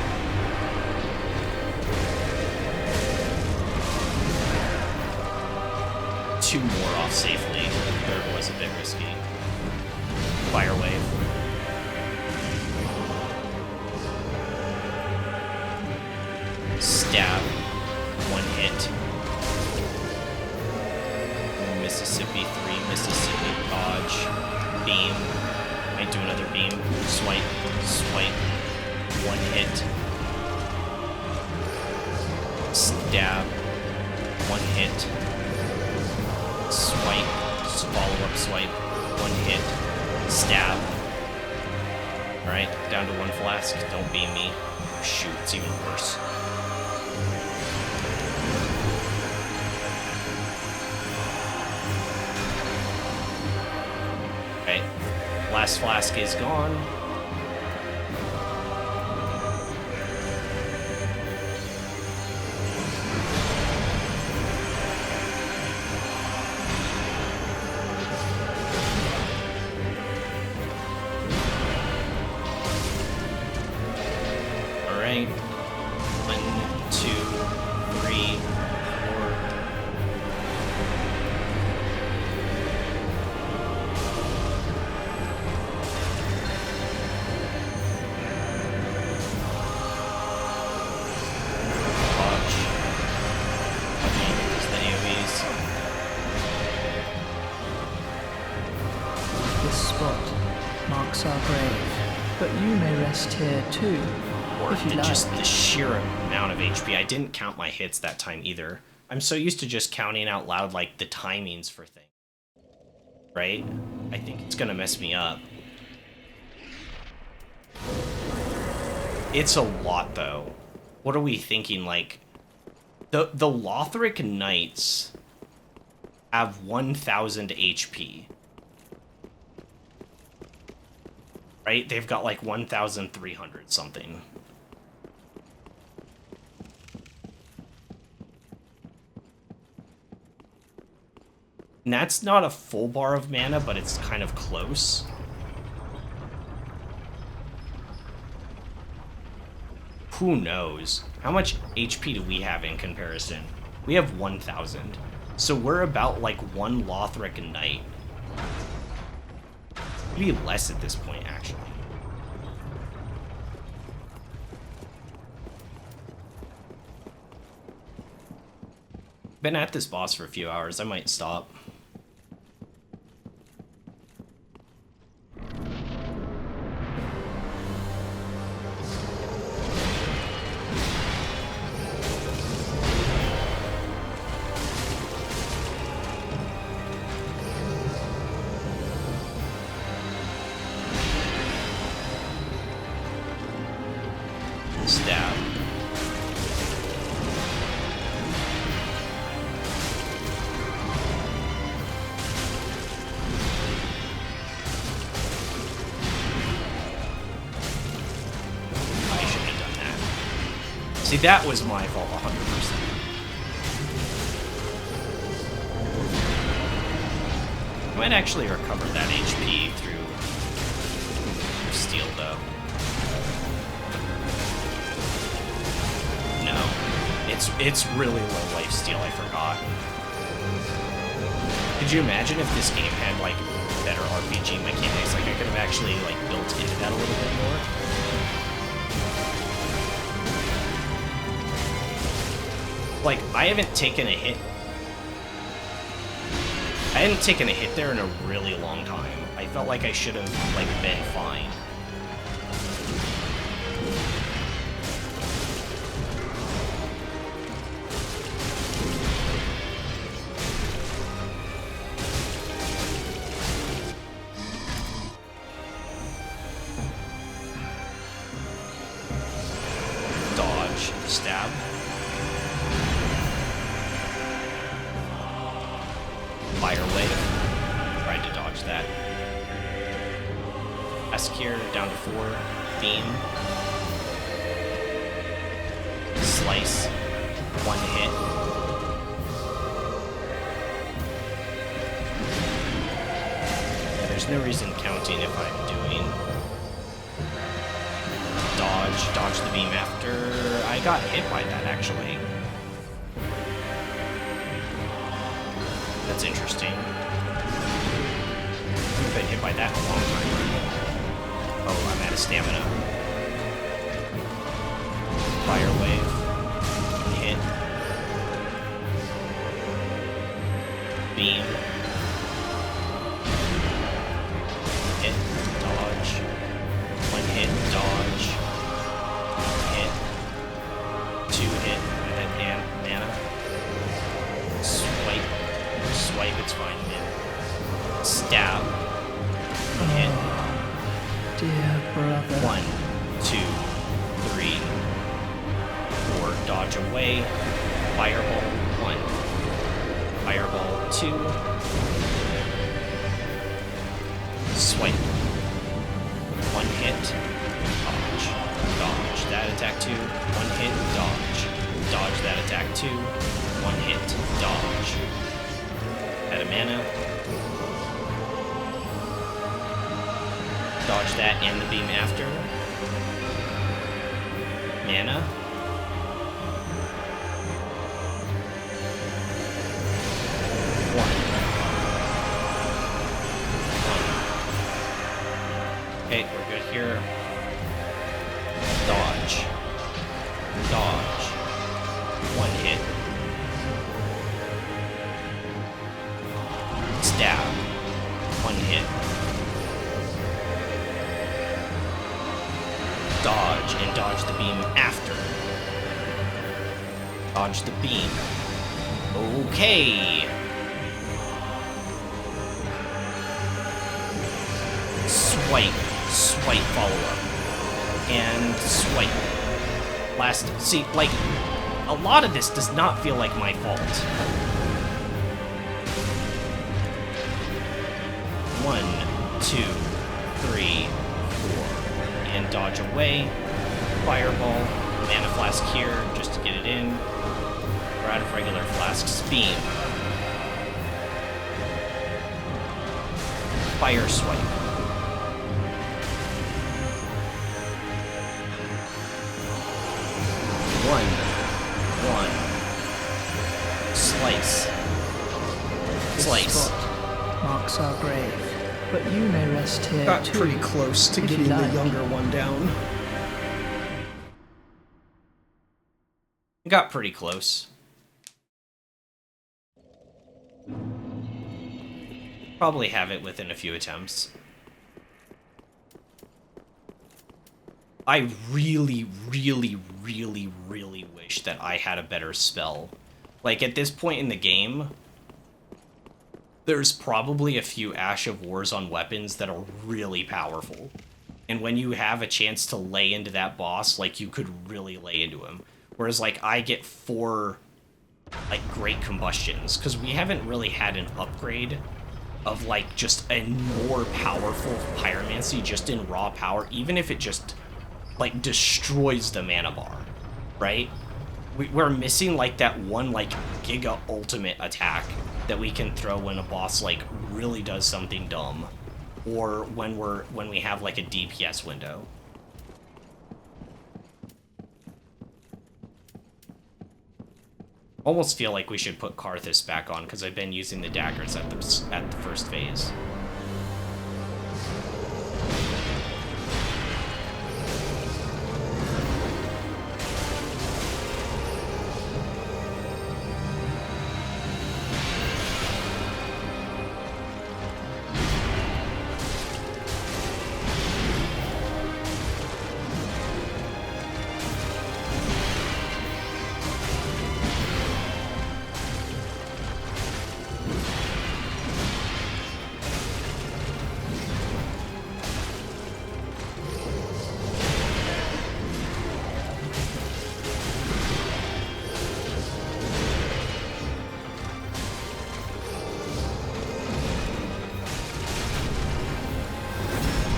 2 more off safely. Third was a bit risky. Fire wave. Stab. 1 hit. Mississippi 3, Mississippi dodge. Beam. Might do another beam. Swipe. Swipe. 1 hit. Stab. 1 hit. Swipe. Follow-up swipe. 1 hit. Stab. Alright, down to 1 flask. Don't beam me. Shoot, it's even worse. Okay, last flask is gone. Alright. 1, 2, 3, 4. Dodge. Okay, there's the AoEs. This spot marks our grave, but you may rest here too, Or if you like. just the sheer amount of HP. I didn't count my hits that time either. I'm so used to just counting out loud like the timings for things. Right? I think it's gonna mess me up. It's a lot though. What are we thinking? Like the Lothric Knights have 1000 HP. Right? They've got like 1300 something. And that's not a full bar of mana, but it's kind of close. Who knows? How much HP do we have in comparison? We have 1000. So we're about like 1 Lothric Knight. Maybe less at this point, actually. Been at this boss for a few hours. I might stop. Stab. I should have done that. See, that was my fault 100%. I might actually recover that HP through steel, though. No. It's really low life steal, I forgot. Could you imagine if this game had, like, better RPG mechanics? Like, I could have actually, like, built into that a little bit more. Like, I hadn't taken a hit there in a really long time. I felt like I should have, like, been fine. Dodge, stab. Fire wave. Tried to dodge that. Eskier down to 4. Beam. Slice. 1 hit. Yeah, there's no reason counting if I'm doing. Dodge the beam after. I got hit by that actually. That's interesting. I've been hit by that in a long time. Oh, I'm out of stamina. Fire wave. Hit. Beam. Hit. Dodge. One hit. Dodge. Hit. Two hit. And then mana. Swipe. Swipe, it's fine. Hit. Stab. Hit. Dear brother. 1, 2, 3, 4. Dodge away. Fireball 1. Fireball 2. Swipe. 1 hit. Dodge. Dodge. That attack 2. 1 hit. Dodge. Dodge that attack 2. 1 hit. Dodge. Out of mana. Dodge that and the beam after. Mana. One. Okay, we're good here. Dodge. Dodge. 1 hit. Stab. 1 hit. Dodge, and dodge the beam after. Dodge the beam. Okay. Swipe. Swipe follow-up. And swipe. Last... See, like, a lot of this does not feel like my fault. 1, 2, 3, 4. And dodge away. Fireball. Mana flask here, just to get it in. We're out of regular flasks. Beam. Fire swipe. One. Slice. Slice. Spot marks our grave, but you may rest here Got too. pretty close to if getting you the like. younger one down. Got pretty close. Probably have it within a few attempts. I really wish that I had a better spell. Like, at this point in the game, there's probably a few Ash of Wars on weapons that are really powerful. And when you have a chance to lay into that boss, like, you could really lay into him. Whereas, like, I get 4, like, great combustions, because we haven't really had an upgrade of, like, just a more powerful pyromancy just in raw power, even if it just, like, destroys the mana bar, right? We're missing, like, that one, like, giga ultimate attack that we can throw when a boss, like, really does something dumb, or when we have, like, a DPS window. Almost feel like we should put Karthus back on, because I've been using the daggers at the first phase.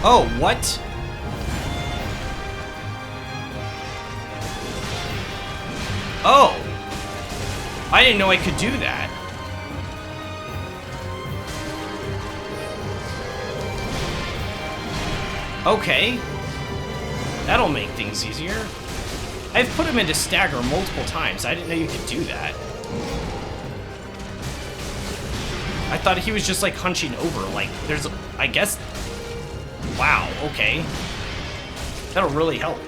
Oh, what? Oh! I didn't know I could do that. Okay. That'll make things easier. I've put him into stagger multiple times. I didn't know you could do that. I thought he was just like hunching over. Like, there's, I guess. Wow, okay. That'll really help.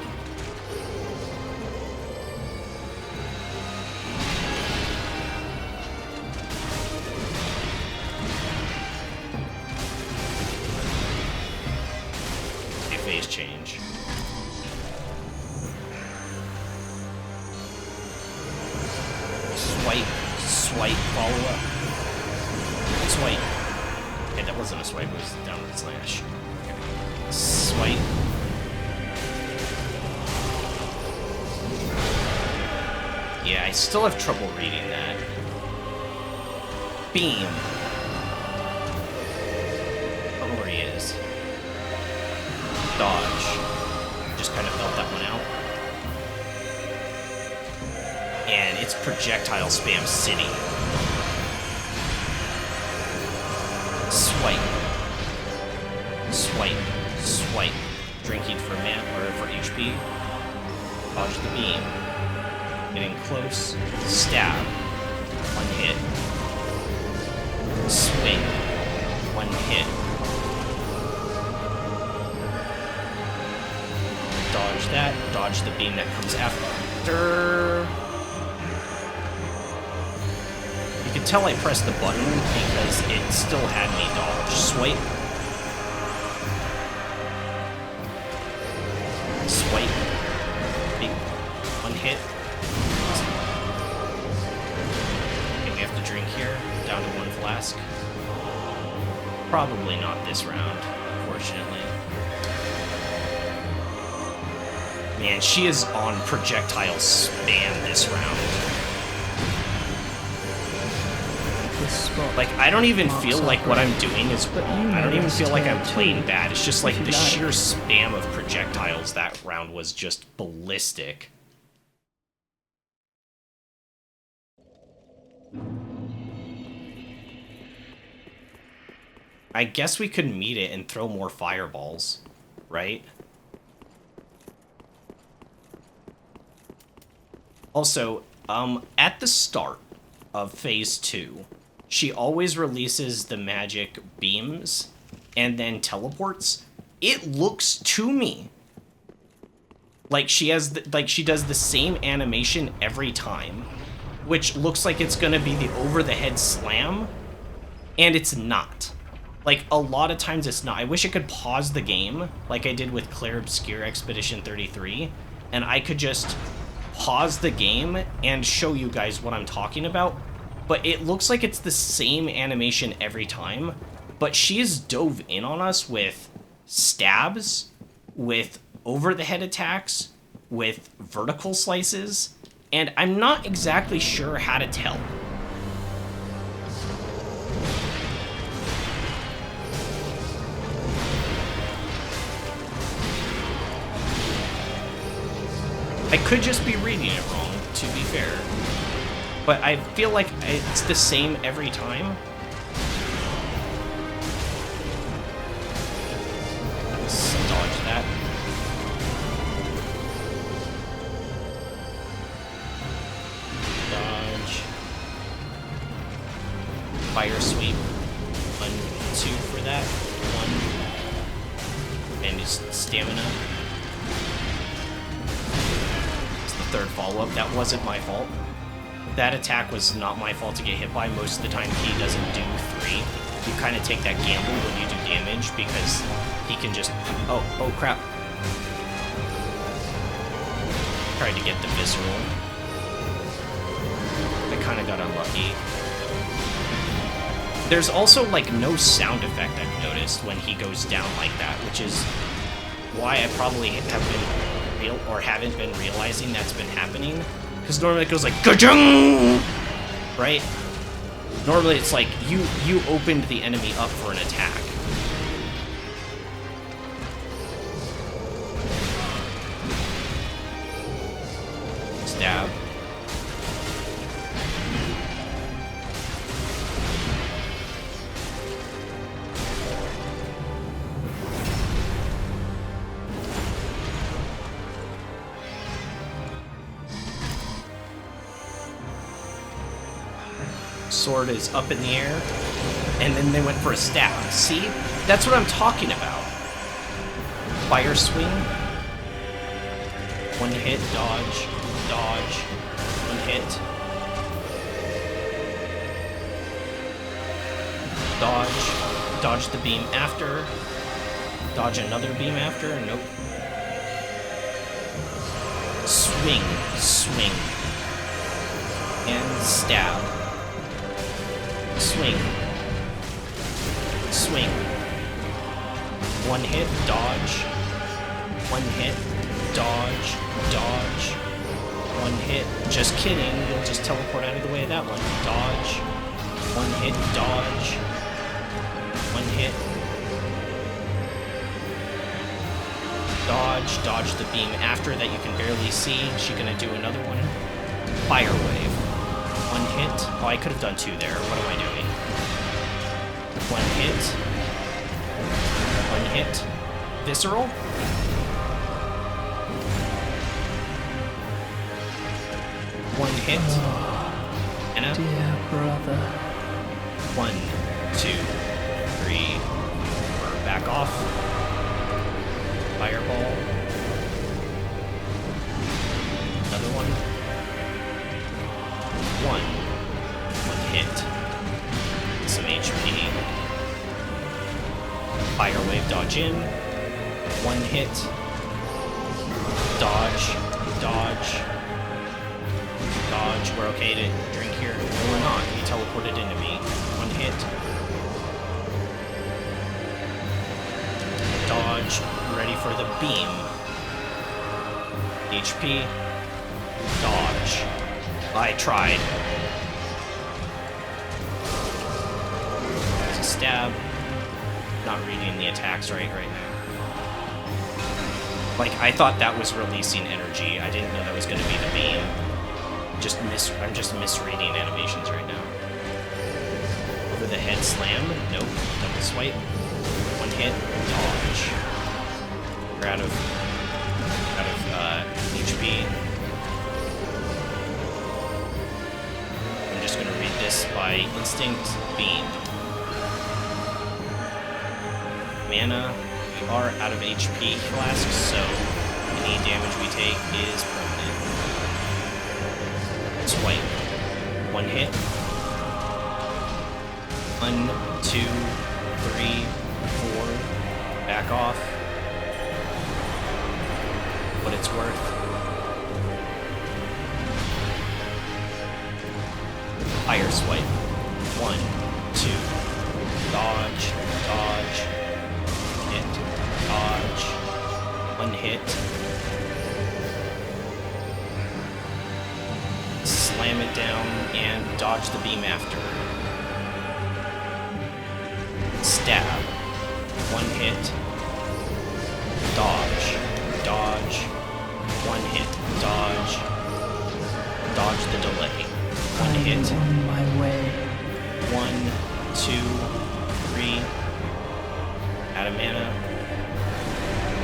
Okay, phase change. Swipe, follow up. Swipe. Okay, that wasn't a swipe, it was downward slash. Okay. Swipe. Yeah, I still have trouble reading that. Beam. Oh, where he is. Dodge. Just kind of felt that one out. And it's projectile spam city. Swipe. Swipe. Swipe. Drinking for mana or for HP. Dodge the beam. Getting close. Stab. One hit. Swing. One hit. Dodge that. Dodge the beam that comes after. You can tell I pressed the button because it still had me dodge. Swipe. Swipe. Big one hit. Okay, we have to drink here. Down to one flask. Probably not this round, unfortunately. Man, she is on projectile spam this round. Like, I don't even feel like what I'm doing is wrong. I don't even feel like I'm playing bad. It's just like the sheer spam of projectiles that round was just ballistic. I guess we could meet it and throw more fireballs, right? Also, at the start of Phase 2, she always releases the magic beams and then teleports. It looks to me like she has she does the same animation every time, which looks like it's gonna be the over-the-head slam, and it's not. Like, a lot of times it's not. I wish I could pause the game, like I did with Claire Obscure Expedition 33, and I could just pause the game and show you guys what I'm talking about. But it looks like it's the same animation every time, but she's dove in on us with stabs, with over-the-head attacks, with vertical slices, and I'm not exactly sure how to tell. I could just be reading it wrong, to be fair. But I feel like it's the same every time. Let's dodge that. Dodge. Fire sweep. 1, 2 for that. 1. And his stamina. It's the third follow-up. That wasn't my fault. That attack was not my fault to get hit by. Most of the time he doesn't do 3. You kind of take that gamble when you do damage because he can just... Oh crap. Tried to get the visceral. I kind of got unlucky. There's also, like, no sound effect I've noticed when he goes down like that, which is why I probably haven't been realizing that's been happening. Because normally it goes like, ka-chung! Right? Normally it's like, you opened the enemy up for an attack. Stab. Sword is up in the air, And then they went for a stab. See? That's what I'm talking about. Fire swing. One hit, dodge, dodge. One hit. Dodge. Dodge the beam after. Dodge another beam after. Nope. Swing. Swing. And stab. Swing. Swing. One hit, dodge. One hit, dodge, dodge. One hit, just kidding, you'll just teleport out of the way of that one. Dodge. One hit, dodge. One hit. Dodge, dodge the beam after that you can barely see. She's gonna do another one. Fire wave. One hit. Oh, I could have done two there. What am I doing? One hit. One hit. Visceral. One hit. Anna. Dear brother. 1, 2, 3. Back off. Fireball. Another one. One hit. Some HP. Fire wave, dodge in. One hit. Dodge. Dodge. Dodge. We're okay to drink here. No, we're not. He teleported into me. One hit. Dodge. Ready for the beam. HP. Dodge. I tried. There's a stab. Not reading the attacks right now. Like, I thought that was releasing energy. I didn't know that was going to be the beam. I'm just misreading animations right now. Over the head slam. Nope. Double swipe. One hit. Dodge. We're out of HP. I'm just going to read this by instinct. Beam. Mana. We are out of HP flasks, so any damage we take is permanent. Swipe. One hit. 1, 2, 3, 4. Back off. What it's worth. Fire swipe. 1, 2. Dodge. Dodge. Hit. Dodge. One hit. Slam it down and dodge the beam after. Stab. One hit. Dodge. Dodge. One hit. Dodge. Dodge the delay. One hit. On my way. 1, 2, 3. Out of mana.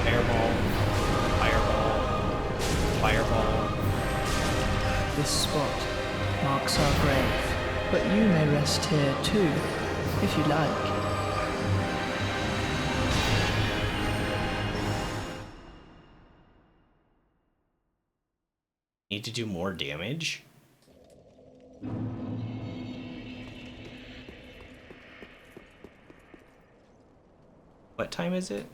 Fireball. Fireball. Fireball. This spot marks our grave, but you may rest here too, if you like. Need to do more damage? What time is it?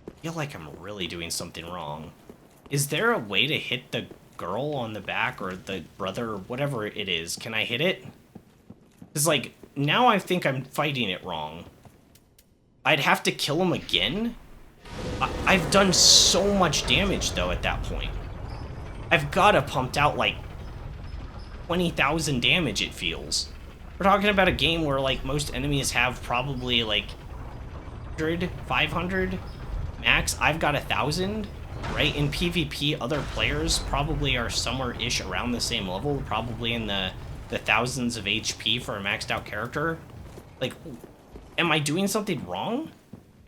I feel like I'm really doing something wrong. Is there a way to hit the girl on the back or the brother or whatever it is? Can I hit it? Because, like, now I think I'm fighting it wrong. I'd have to kill him again? I've done so much damage, though, at that point. I've got to pumped out, like, 20,000 damage, it feels. We're talking about a game where, like, most enemies have probably, like, 100, 500 max. I've got 1,000, right? In PvP, other players probably are somewhere-ish around the same level, probably in the thousands of HP for a maxed out character. Like, am I doing something wrong?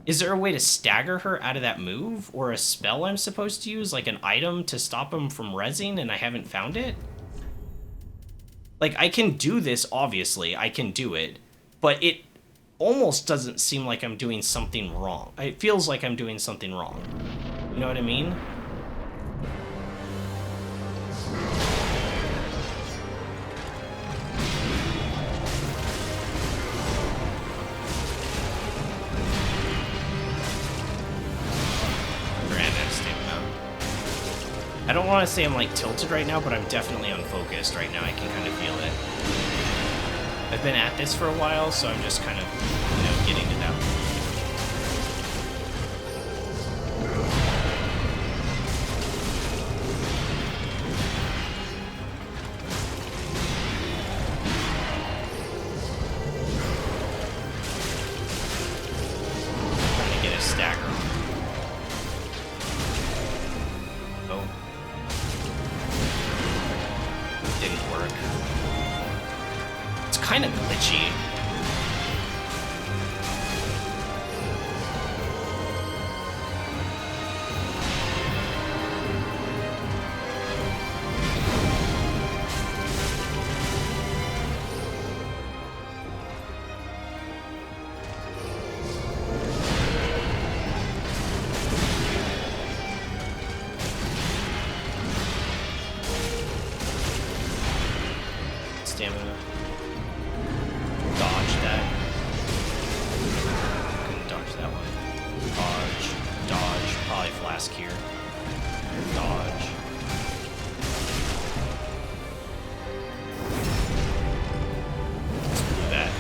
Is there a way to stagger her out of that move? Or a spell I'm supposed to use? Like an item to stop him from rezzing and I haven't found it? Like, I can do this, obviously. I can do it. But it almost doesn't seem like I'm doing something wrong. It feels like I'm doing something wrong. You know what I mean? I don't want to say I'm like tilted right now, but I'm definitely unfocused right now. I can kind of feel it. I've been at this for a while, so I'm just kind of, you know, getting to that. Trying to get a stagger. Oh. Didn't work. It's kind of glitchy. Stamina. Dodge that. Couldn't dodge that one. Dodge. Dodge. Probably flask here. Dodge. Let's do that.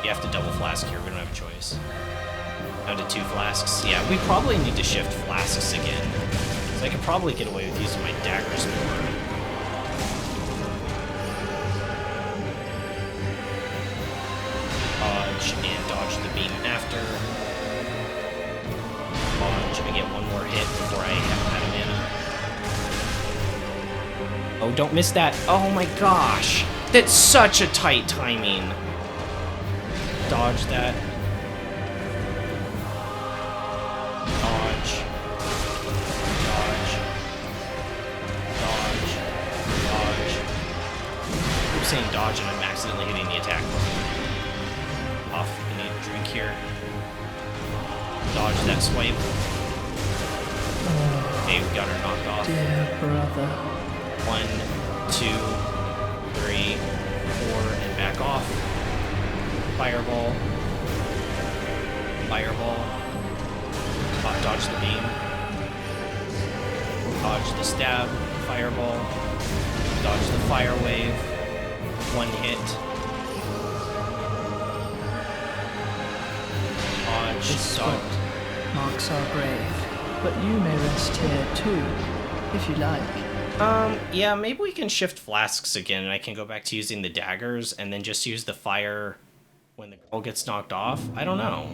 You have to double flask here, we don't have a choice. Down to 2 flasks. Yeah, we probably need to shift flasks again. So I could probably get away with using my daggers more. Dodge and dodge the beam after. Dodge, I get one more hit before I have out of mana. Oh, don't miss that. Oh my gosh. That's such a tight timing. Dodge that. Dodge. Dodge. Dodge. Dodge. I'm saying dodge and I'm accidentally hitting the attack button. Off. I need a drink here. Dodge that swipe. Okay, we got her knocked off. Dear brother. 1, 2, 3, 4, and back off. Fireball. Fireball. Dodge the beam. Dodge the stab. Fireball. Dodge the fire wave. 1 hit. Dodge. This spot marks our grave, but you may rest here too, if you like. Yeah, maybe we can shift flasks again, and I can go back to using the daggers, and then just use the fire when the girl gets knocked off. I don't know.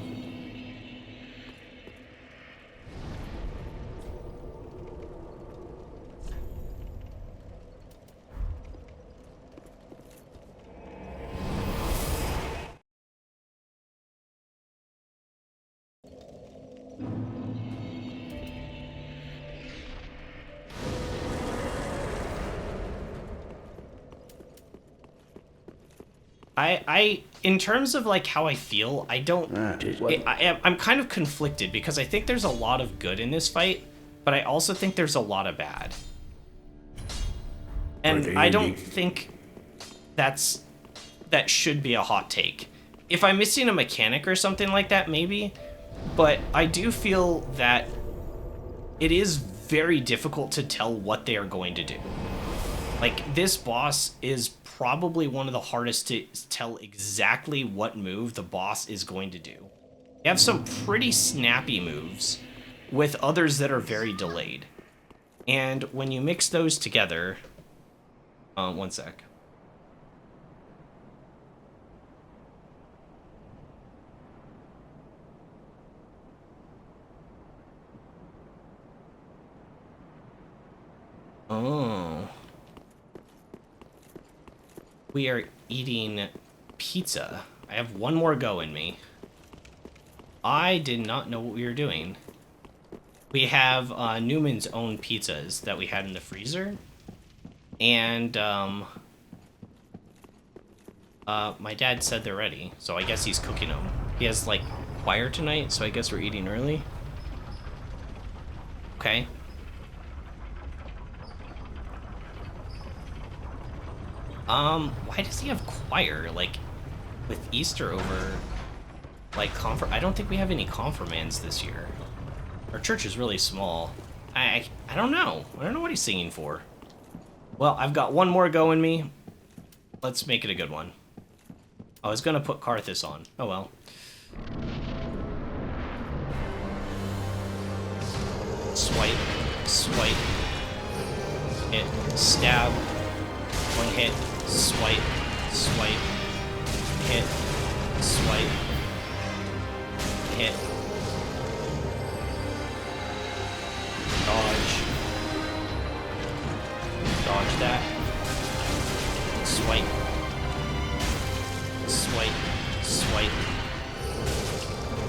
In terms of like how I feel, I don't. I'm kind of conflicted because I think there's a lot of good in this fight, but I also think there's a lot of bad. And I don't think that should be a hot take. If I'm missing a mechanic or something like that, maybe, but I do feel that it is very difficult to tell what they are going to do. Like, this boss is probably one of the hardest to tell exactly what move the boss is going to do. They have some pretty snappy moves with others that are very delayed. And when you mix those together... one sec. Oh. We are eating pizza. I have one more go in me. I did not know what we were doing. We have Newman's own pizzas that we had in the freezer. And my dad said they're ready, so I guess he's cooking them. He has, like, choir tonight, so I guess we're eating early. Okay. Why does he have choir? Like, with Easter over, like, I don't think we have any confirmands this year. Our church is really small. I don't know. I don't know what he's singing for. Well, I've got one more go in me. Let's make it a good one. I was gonna put Karthus on. Oh well. Swipe. Swipe. Hit. Stab. One hit. Swipe. Swipe. Hit. Swipe. Hit. Dodge. Dodge that. Swipe. Swipe. Swipe.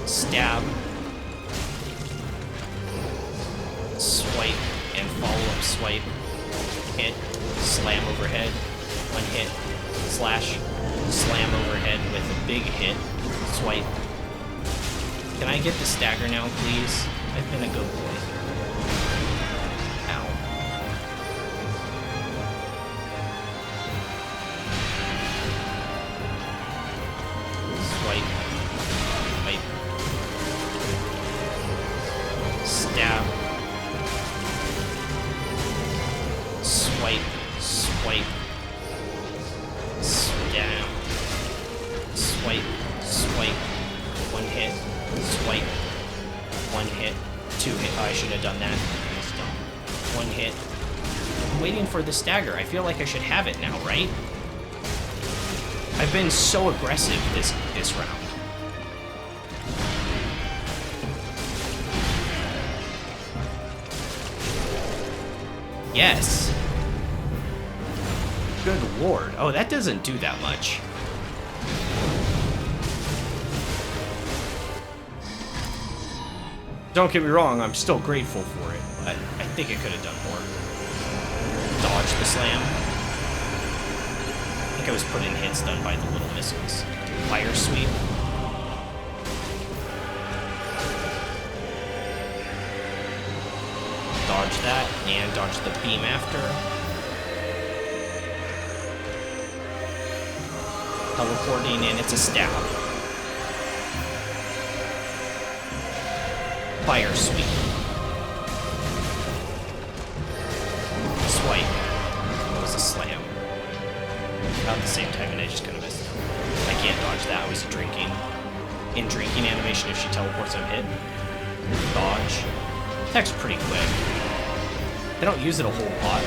Stab. Swipe and follow-up swipe. Hit. Slam overhead. One hit. Slash. Slam overhead with a big hit. Swipe. Can I get the stagger now, please? I've been a good boy. Ow. Swipe. Swipe. Stab. Swipe. Swipe. Stab. Swipe. Swipe. One hit. Swipe. One hit. Two hit. Oh, I should have done that. One hit. I'm waiting for the stagger. I feel like I should have it now, right? I've been so aggressive this round. Yes. Good lord. Oh, that doesn't do that much. Don't get me wrong, I'm still grateful for it, but I think it could have done more. Dodge the slam. I think I was putting hits done by the little missiles. Fire sweep. Dodge that, and dodge the beam after. Teleporting, and it's a stab. Fire sweep. Swipe. That was a slam. About the same time, and I just kind of missed it. I can't dodge that. I was drinking. In drinking animation, if she teleports, I'm hit. Dodge. Attack's pretty quick. I don't use it a whole lot.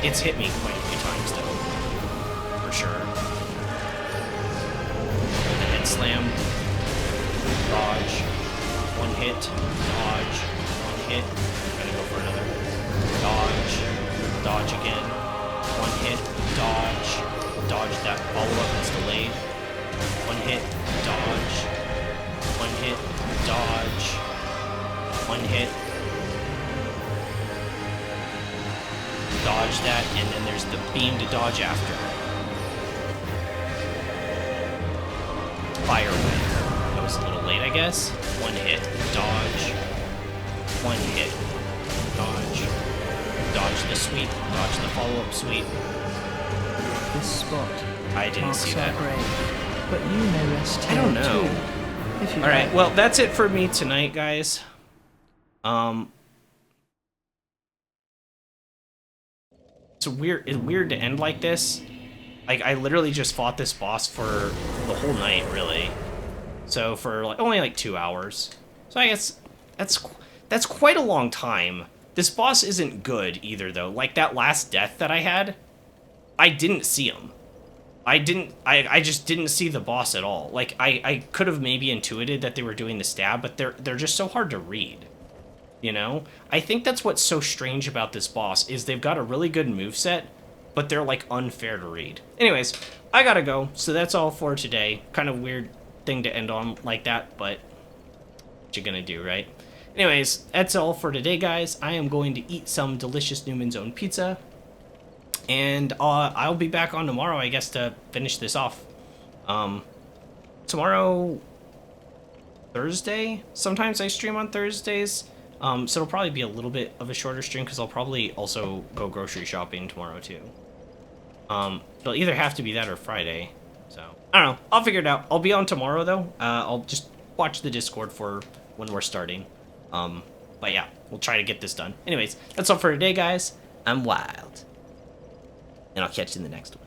It's hit me quite a few times, though. For sure. The head slam. Dodge. One hit. Dodge. One hit. Gotta go for another. Dodge. Dodge again. One hit. Dodge. Dodge that follow-up that's delayed. One hit. Dodge. One hit. Dodge. One hit. Dodge that, and then there's the beam to dodge after. Fire whip. That was a little late, I guess. One hit. Dodge. One hit. Dodge. Dodge the sweep. Dodge the follow-up sweep. This spot I didn't see that. grave, but you may rest I here don't know. too, if you Alright, like. well, that's it for me tonight, guys. It's weird to end like this. Like, I literally just fought this boss for the whole night, really. So for like only like 2 hours. So I guess that's quite a long time. This boss isn't good either, though. Like, that last death that I had, I didn't see him. I just didn't see the boss at all. Like, I could have maybe intuited that they were doing the stab, but they're just so hard to read. You know? I think that's what's so strange about this boss, is they've got a really good moveset, but they're, like, unfair to read. Anyways, I gotta go, so that's all for today. Kind of weird thing to end on like that, but what you gonna do, right? Anyways, that's all for today, guys. I am going to eat some delicious Newman's Own pizza, and I'll be back on tomorrow, I guess, to finish this off. Tomorrow, Thursday? Sometimes I stream on Thursdays, so it'll probably be a little bit of a shorter stream, because I'll probably also go grocery shopping tomorrow, too. It'll either have to be that or Friday, so I don't know. I'll figure it out. I'll be on tomorrow, though. I'll just watch the Discord for when we're starting. But yeah, we'll try to get this done. Anyways, that's all for today, guys. I'm wild. And I'll catch you in the next one.